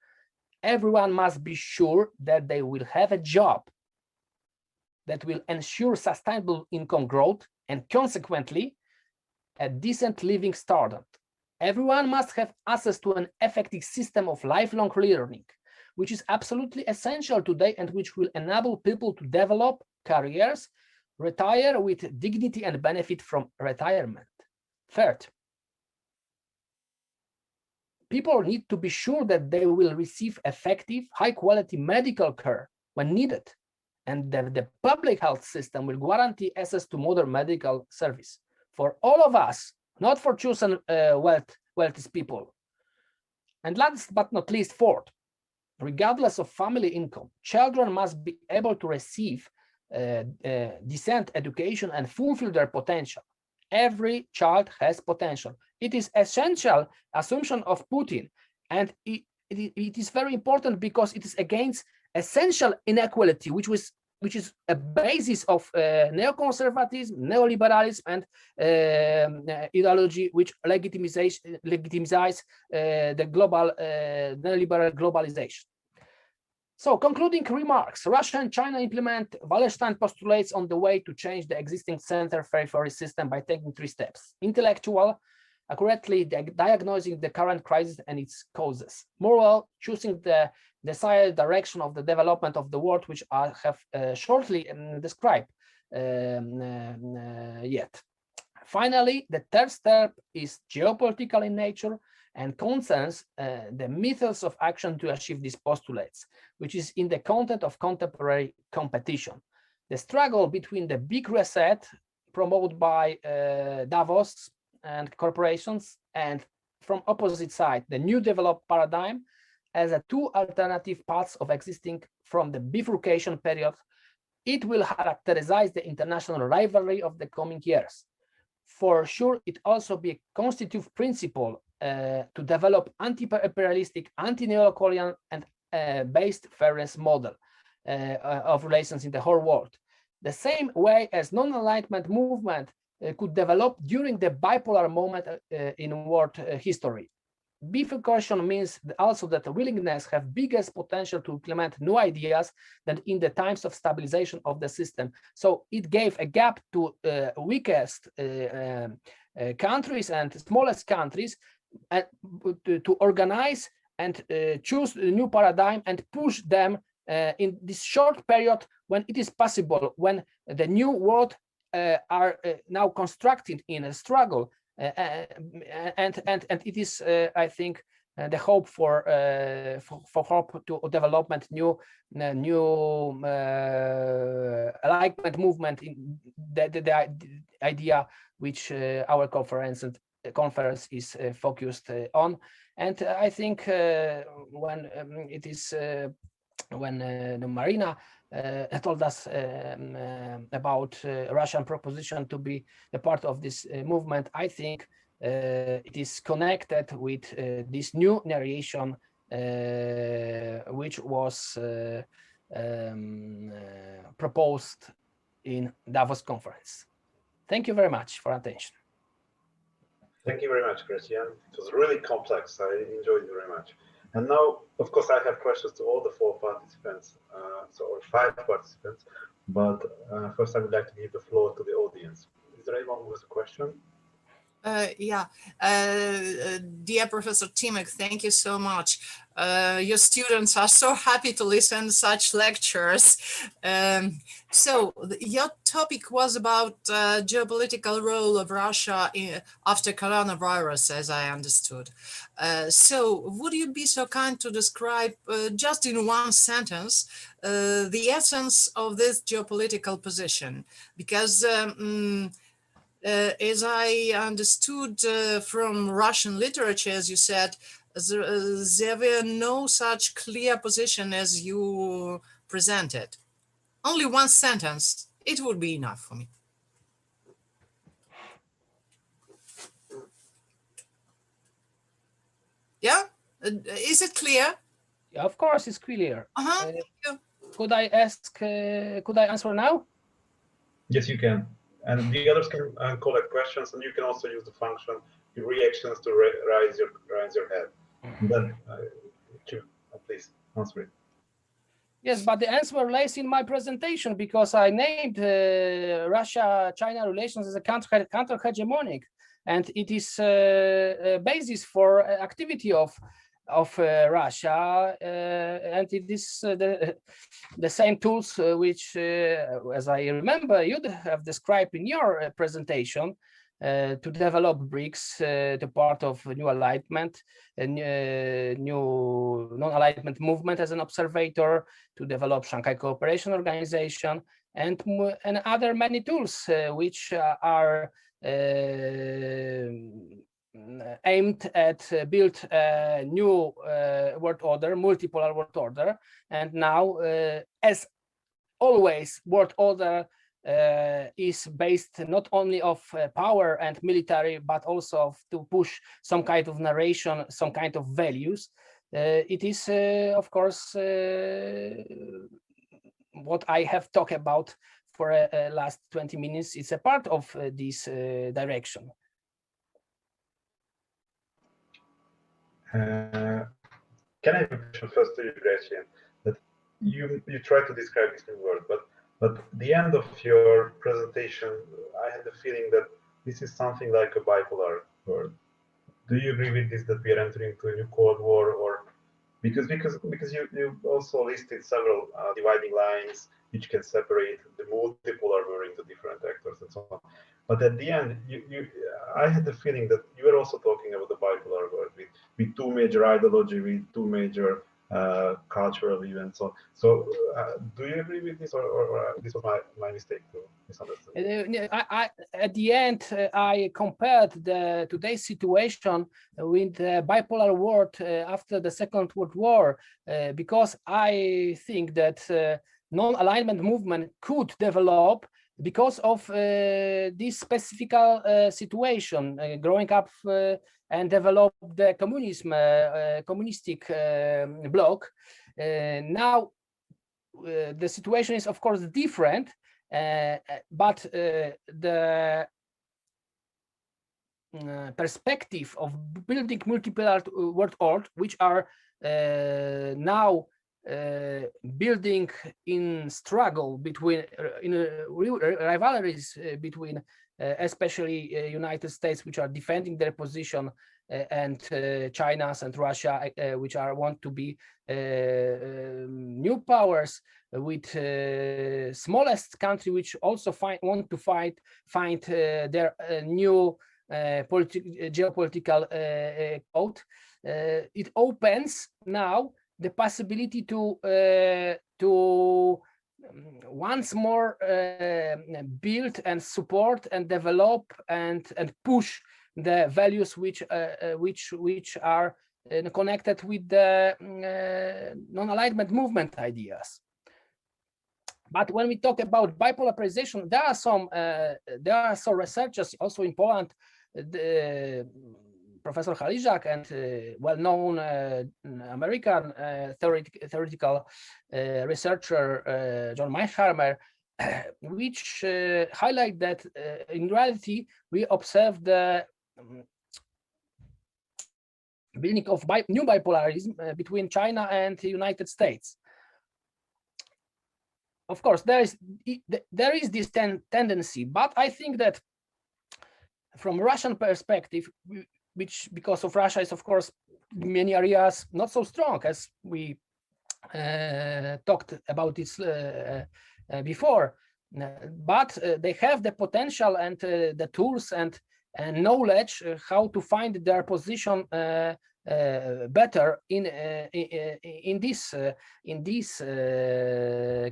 everyone must be sure that they will have a job that will ensure sustainable income growth and consequently a decent living standard. Everyone must have access to an effective system of lifelong learning, which is absolutely essential today and which will enable people to develop careers, retire with dignity and benefit from retirement. Third, people need to be sure that they will receive effective, high-quality medical care when needed, and that the public health system will guarantee access to modern medical service for all of us, not for chosen wealthy people. And last but not least, fourth, regardless of family income, children must be able to receive decent education and fulfill their potential. Every child has potential. It is essential assumption of Putin, and it is very important because it is against essential inequality, which is a basis of neoconservatism, neoliberalism, and ideology which legitimizes the global neoliberal globalization. So, concluding remarks: Russia and China implement Wallerstein postulates on the way to change the existing center-periphery system by taking 3 steps: intellectual, accurately diagnosing the current crisis and its causes; moral, choosing the desired direction of the development of the world, which I have shortly described yet. Finally, the third step is geopolitical in nature and concerns the methods of action to achieve these postulates, which is in the content of contemporary competition. The struggle between the big reset promoted by Davos and corporations, and from opposite side, the new developed paradigm as a 2 alternative paths of existing from the bifurcation period. It will characterize the international rivalry of the coming years. For sure, it also be a constitutive principle to develop anti-imperialistic, anti-neocolonial, and based fairness model of relations in the whole world. The same way as non-alignment movement could develop during the bipolar moment in world history. Bifurcation means also that the willingness have biggest potential to implement new ideas than in the times of stabilization of the system. So it gave a gap to weakest countries and smallest countries to organize and choose a new paradigm and push them in this short period when it is possible, when the new world are now constructed in a struggle, and it is I think the hope for hope to development new alignment movement in the idea which our conference is focused on. And I think when it is when Marina told us about Russian proposition to be a part of this movement, I think it is connected with this new narration which was proposed in Davos conference. Thank you very much for attention. Thank you very much, Christian. It was really complex. I enjoyed it very much. And now, of course, I have questions to all the 4 participants, or 5 participants, but first I would like to give the floor to the audience. Is there anyone who has a question? Dear Professor Timek, thank you so much. Your students are so happy to listen to such lectures. Your topic was about geopolitical role of Russia after coronavirus, as I understood. So would you be so kind to describe just in one sentence the essence of this geopolitical position? Because as I understood from Russian literature, as you said, there were no such clear position as you presented. Only one sentence, it would be enough for me. Yeah, is it clear? Yeah, of course, it's clear. Thank you. Could I answer now? Yes, you can. And the others can collect questions, and you can also use the function reactions to raise your hand. And then, please answer it. Yes, but the answer lays in my presentation because I named Russia-China relations as a counter-hegemonic, and it is a basis for activity of Russia, and it is the same tools which, as I remember, you have described in your presentation to develop BRICS, the part of new alignment, new non-alignment movement as an observator, to develop Shanghai Cooperation Organization, and other many tools which are aimed at build a new world order, multipolar world order. And now, as always, world order is based not only of power and military, but also to push some kind of narration, some kind of values. It is, of course, what I have talked about for last 20 minutes. It's a part of this direction. Can I have a question first to you, Gretchen? That you try to describe this new world, but the end of your presentation, I had the feeling that this is something like a bipolar world. Do you agree with this, that we are entering into a new Cold War, or because you also listed several dividing lines which can separate the multipolar world into different actors and so on. But at the end, I had the feeling that you were also talking about the bipolar world with two major ideology, with two major cultural events. So do you agree with this, or this was my mistake to misunderstand? At the end, I compared today's situation with the bipolar world after the Second World War, because I think that non-alignment movement could develop because of this specific situation, growing up and develop the communistic bloc. Now the situation is, of course, different, but the perspective of building multipolar world order, which are now building in struggle between rivalries between especially United States, which are defending their position, and China and Russia, which want to be new powers, with smallest country which also want to find their new geopolitical code. It opens now the possibility to once more build and support and develop and push the values which are connected with the non-alignment movement ideas. But when we talk about bipolarization, there are some researchers also in Poland, Professor Halijak and well-known American theoretical researcher John Meishammer, which highlight that in reality we observe the building of new bipolarism between China and the United States. Of course, there is this tendency, but I think that from Russian perspective, which because of Russia is of course many areas not so strong as we talked about this before, but they have the potential and the tools and knowledge how to find their position better in these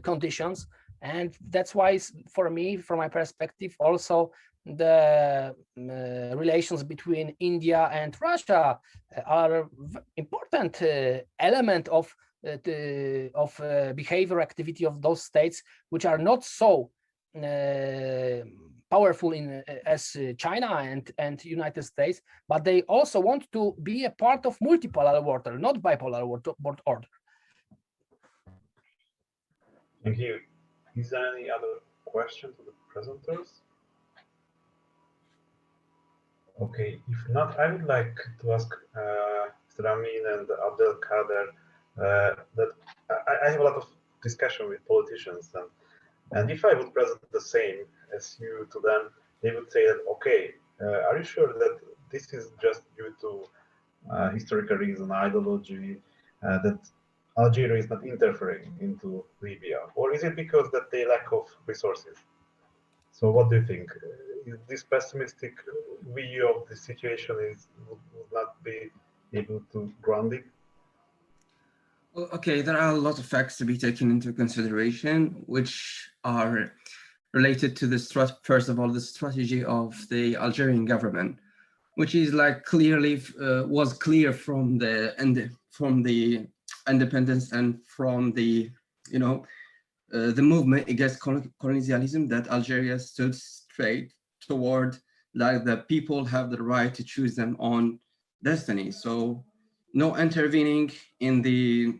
conditions. And that's why, for me, from my perspective, also the relations between India and Russia are important element of behavior activity of those states, which are not so powerful as China and United States, but they also want to be a part of multipolar world order, not bipolar world order. Thank you. Is there any other question to the presenters? Okay, if not, I would like to ask Mr. Amine and Abdelkader that I have a lot of discussion with politicians, and if I would present the same as you to them, they would say that, okay, are you sure that this is just due to historical reason, ideology, that Algeria is not interfering into Libya, or is it because that they lack of resources? So what do you think? Is this pessimistic view of the situation would not be able to ground it? Well, okay, there are a lot of facts to be taken into consideration, which are related to the first of all, the strategy of the Algerian government, which is like clearly was clear from the independence and from the the movement against colonialism, that Algeria stood straight toward like the people have the right to choose their own destiny. So no intervening in the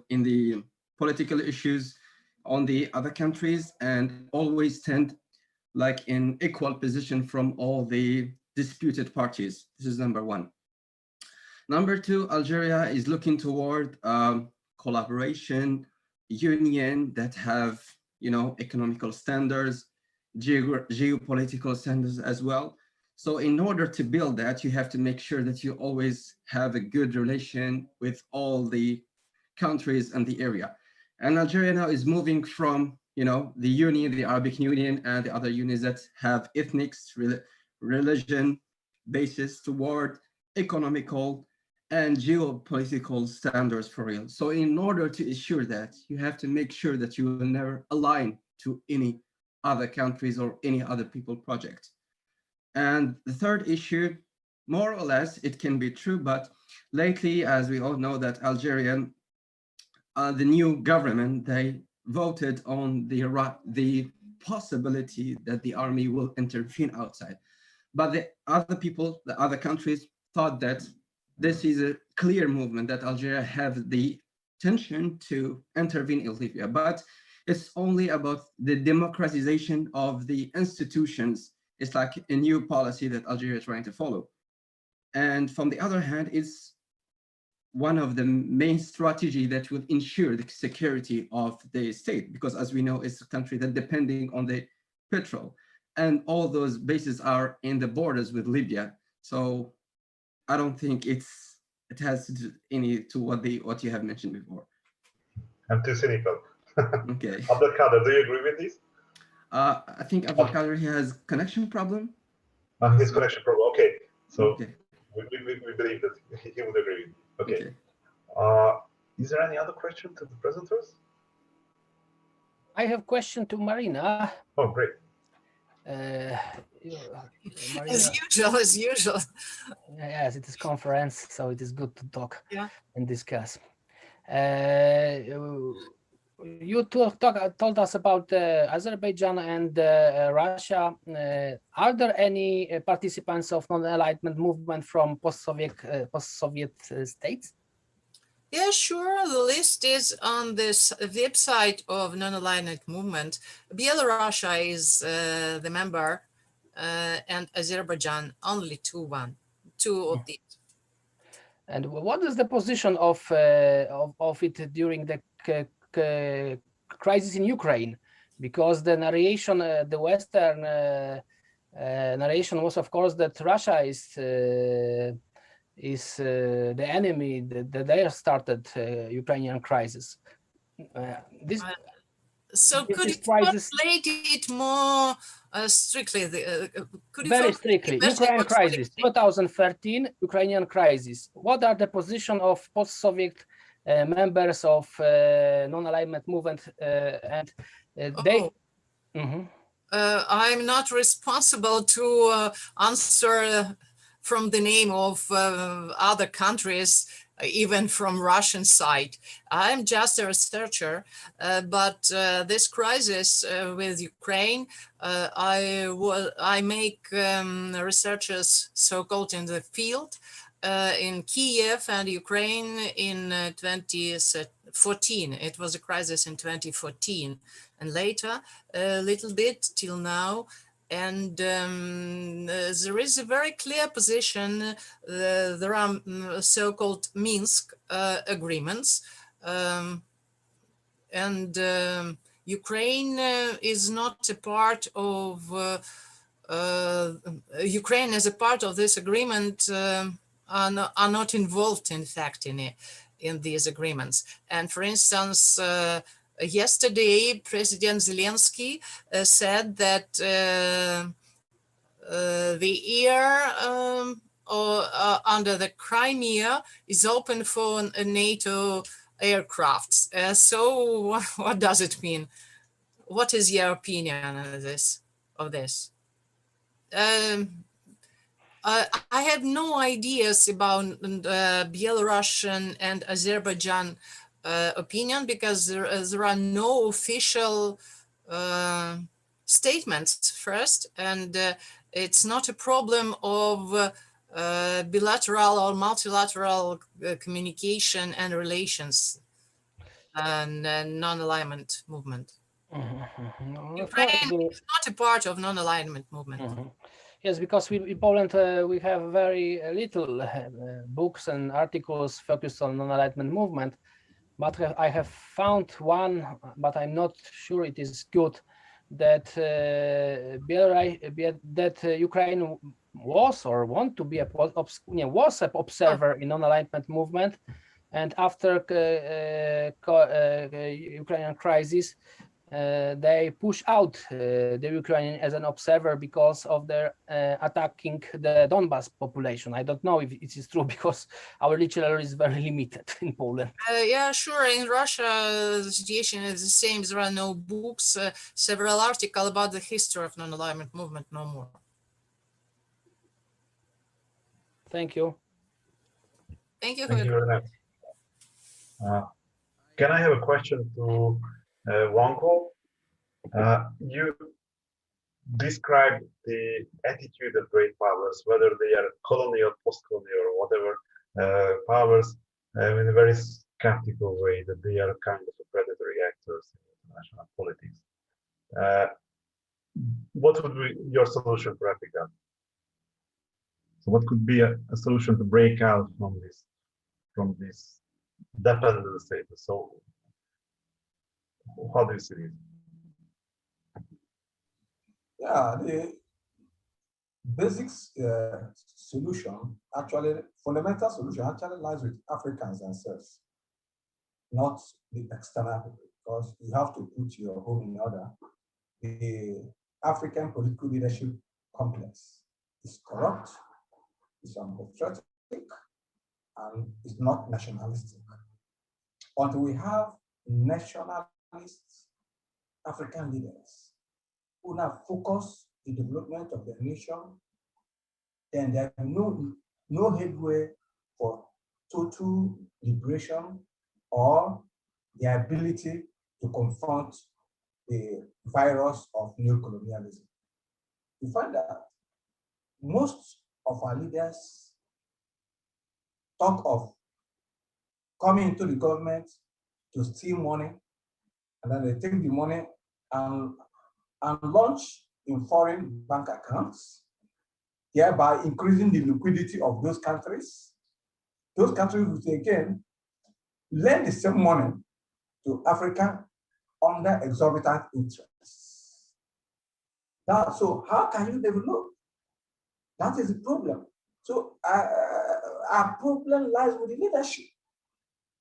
in the political issues on the other countries, and always stand like in equal position from all the disputed parties. This is number one. Number two, Algeria is looking toward collaboration, union that have, economical standards, geopolitical standards as well. So in order to build that, you have to make sure that you always have a good relation with all the countries and the area. And Algeria now is moving from, the Union, the Arabic Union, and the other unions that have ethnic, religion basis toward economical and geopolitical standards for real. So in order to ensure that, you have to make sure that you will never align to any other countries or any other people project. And the third issue, more or less, it can be true, but lately, as we all know, that Algerian, the new government, they voted on the possibility that the army will intervene outside. But the other people, the other countries thought that this is a clear movement that Algeria have the intention to intervene in Libya, but it's only about the democratization of the institutions. It's like a new policy that Algeria is trying to follow. And from the other hand, it's one of the main strategy that will ensure the security of the state, because as we know, it's a country that depending on the petrol, and all those bases are in the borders with Libya. So I don't think it has to do any to what you have mentioned before. I'm too cynical. Okay. Abdelkader, do you agree with this? I think Abdelkader, he has connection problem. His connection problem. Okay. So okay. We believe that he would agree with you. Okay. Is there any other question to the presenters? I have question to Marina. Oh, great. Marina, as usual. Yes, it is conference, so it is good to talk and discuss. You told us about Azerbaijan and Russia. Are there any participants of non-enlightenment movement from post-Soviet states? Yeah, sure. The list is on this website of non-aligned movement. Belarus is the member, and Azerbaijan only two of these. And what is the position of it during the crisis in Ukraine? Because the narration, the Western narration was, of course, that Russia is the enemy, that they started Ukrainian crisis. So could you translate it more strictly? Very strictly. Ukraine crisis, 2013, Ukrainian crisis. What are the position of post-Soviet members of non-alignment movement and they? I'm not responsible to answer from the name of other countries, even from Russian side. I'm just a researcher, but this crisis with Ukraine, I make researchers so-called in the field in Kiev and Ukraine in 2014. It was a crisis in 2014 and later a little bit till now. And there is a very clear position. There are so-called Minsk agreements, and Ukraine is not a part of. Ukraine as a part of this agreement are not involved, in fact, in these agreements. And for instance, yesterday, President Zelensky said that the air under the Crimea is open for NATO aircrafts. So what does it mean? What is your opinion on this? I have no ideas about Belarusian and Azerbaijan opinion because there are no official statements first, and it's not a problem of bilateral or multilateral communication and relations and non-alignment movement. Ukraine is not a part of non-alignment movement. Yes, because in Poland we have very little books and articles focused on non-alignment movement, but I have found one, but I'm not sure it is good, that Ukraine was or want to be was an observer in non-alignment movement, and after Ukrainian crisis, they push out the Ukrainian as an observer because of their attacking the Donbas population. I don't know if it is true because our literature is very limited in Poland. Yeah, sure. In Russia, the situation is the same. There are no books, several articles about the history of non-alignment movement, no more. Thank you. Thank you. Thank you very much. Can I have a question to Nwankwo? You described the attitude of great powers, whether they are colonial, post-colonial, or whatever powers, in a very skeptical way, that they are kind of predatory actors in international politics. What would be your solution for Africa? So what could be a solution to break out from this dependent status? So how do you see it? Yeah, the basic solution, actually, fundamental solution actually lies with Africans themselves, not the external people, because you have to put your home in order. The African political leadership complex is corrupt, it's unpatriotic, and it's not nationalistic. Until we have nationalist African leaders who now focus the development of the nation, then there is no headway for total liberation or the ability to confront the virus of neo-colonialism. We find that most of our leaders talk of coming into the government to steal money, and then they take the money and launch in foreign bank accounts, thereby increasing the liquidity of those countries. Those countries will again lend the same money to Africa under exorbitant interest. So how can you develop? That is the problem. So our problem lies with the leadership.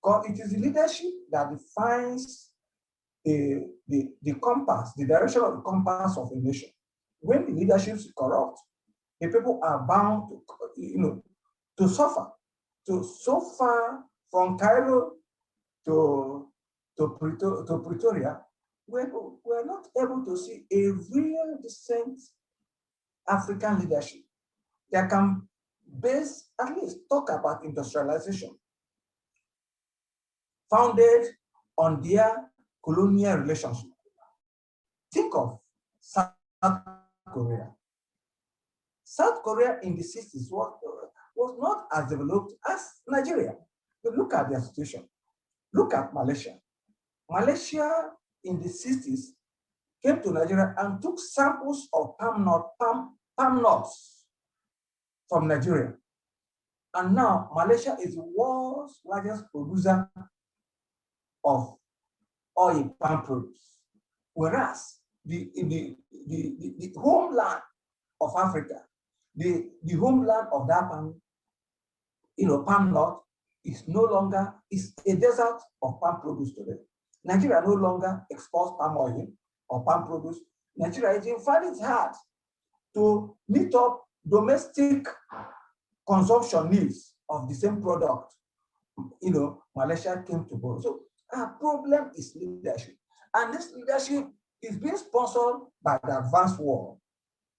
Because it is the leadership that defines the compass, the direction of the compass of a nation. When the leadership is corrupt, the people are bound to suffer. So far from Cairo to Pretoria, we're not able to see a real decent African leadership that can at least talk about industrialization, founded on their colonial relationship. Think of South Korea. South Korea in the 60s was not as developed as Nigeria. But look at their situation. Look at Malaysia. Malaysia in the 60s came to Nigeria and took samples of palm nuts from Nigeria. And now Malaysia is the world's largest producer of oil palm produce. Whereas the homeland of Africa, the homeland of that palm nut is no longer, is a desert of palm produce today. Nigeria no longer exports palm oil or palm produce. Nigeria is finding it hard to meet up domestic consumption needs of the same product. Malaysia came to borrow. So our problem is leadership. And this leadership is being sponsored by the advanced world,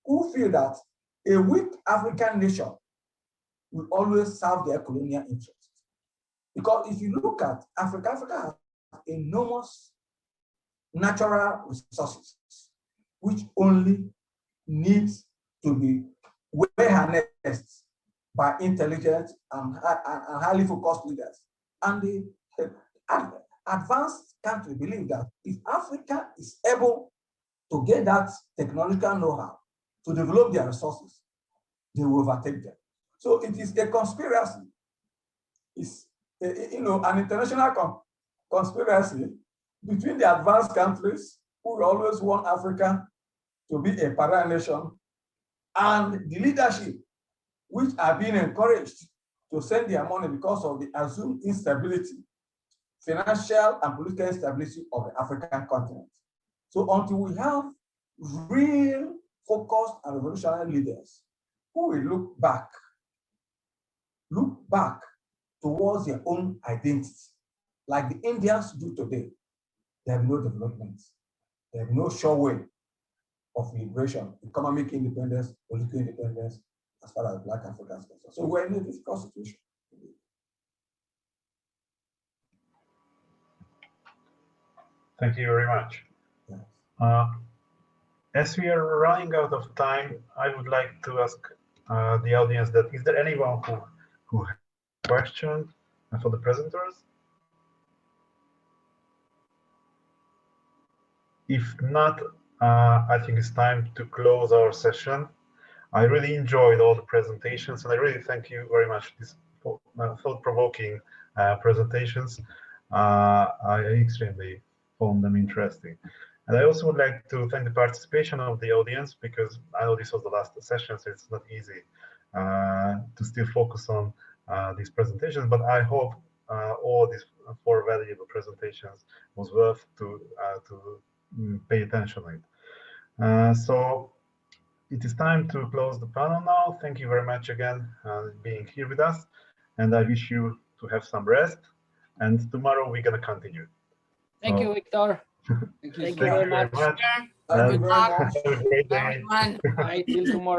who feel that a weak African nation will always serve their colonial interests. Because if you look at Africa, Africa has enormous natural resources, which only needs to be well harnessed by intelligent and highly focused leaders. And the advanced country believe that if Africa is able to get that technological know-how to develop their resources, they will overtake them. So it is a conspiracy. It's an international conspiracy between the advanced countries who always want Africa to be a pariah nation and the leadership which are being encouraged to send their money because of the assumed instability, financial and political instability of the African continent. So until we have real focused and revolutionary leaders who will look back towards their own identity, like the Indians do today, there will be no development. There will be no sure way of liberation, economic independence, political independence, as far as Black Africa is concerned. So we're in a difficult situation. Thank you very much. Yes. As we are running out of time, I would like to ask the audience that is there anyone who has a question for the presenters? If not, I think it's time to close our session. I really enjoyed all the presentations, and I really thank you very much for these thought-provoking presentations. I extremely found them interesting. And I also would like to thank the participation of the audience, because I know this was the last session, so it's not easy to still focus on these presentations, but I hope all these 4 valuable presentations was worth to pay attention to it. So it is time to close the panel now. Thank you very much again being here with us, and I wish you to have some rest, and tomorrow we're going to continue. Thank you, Viktor. Thank you very much. Good luck. Have a great day. Everyone. Bye, till tomorrow.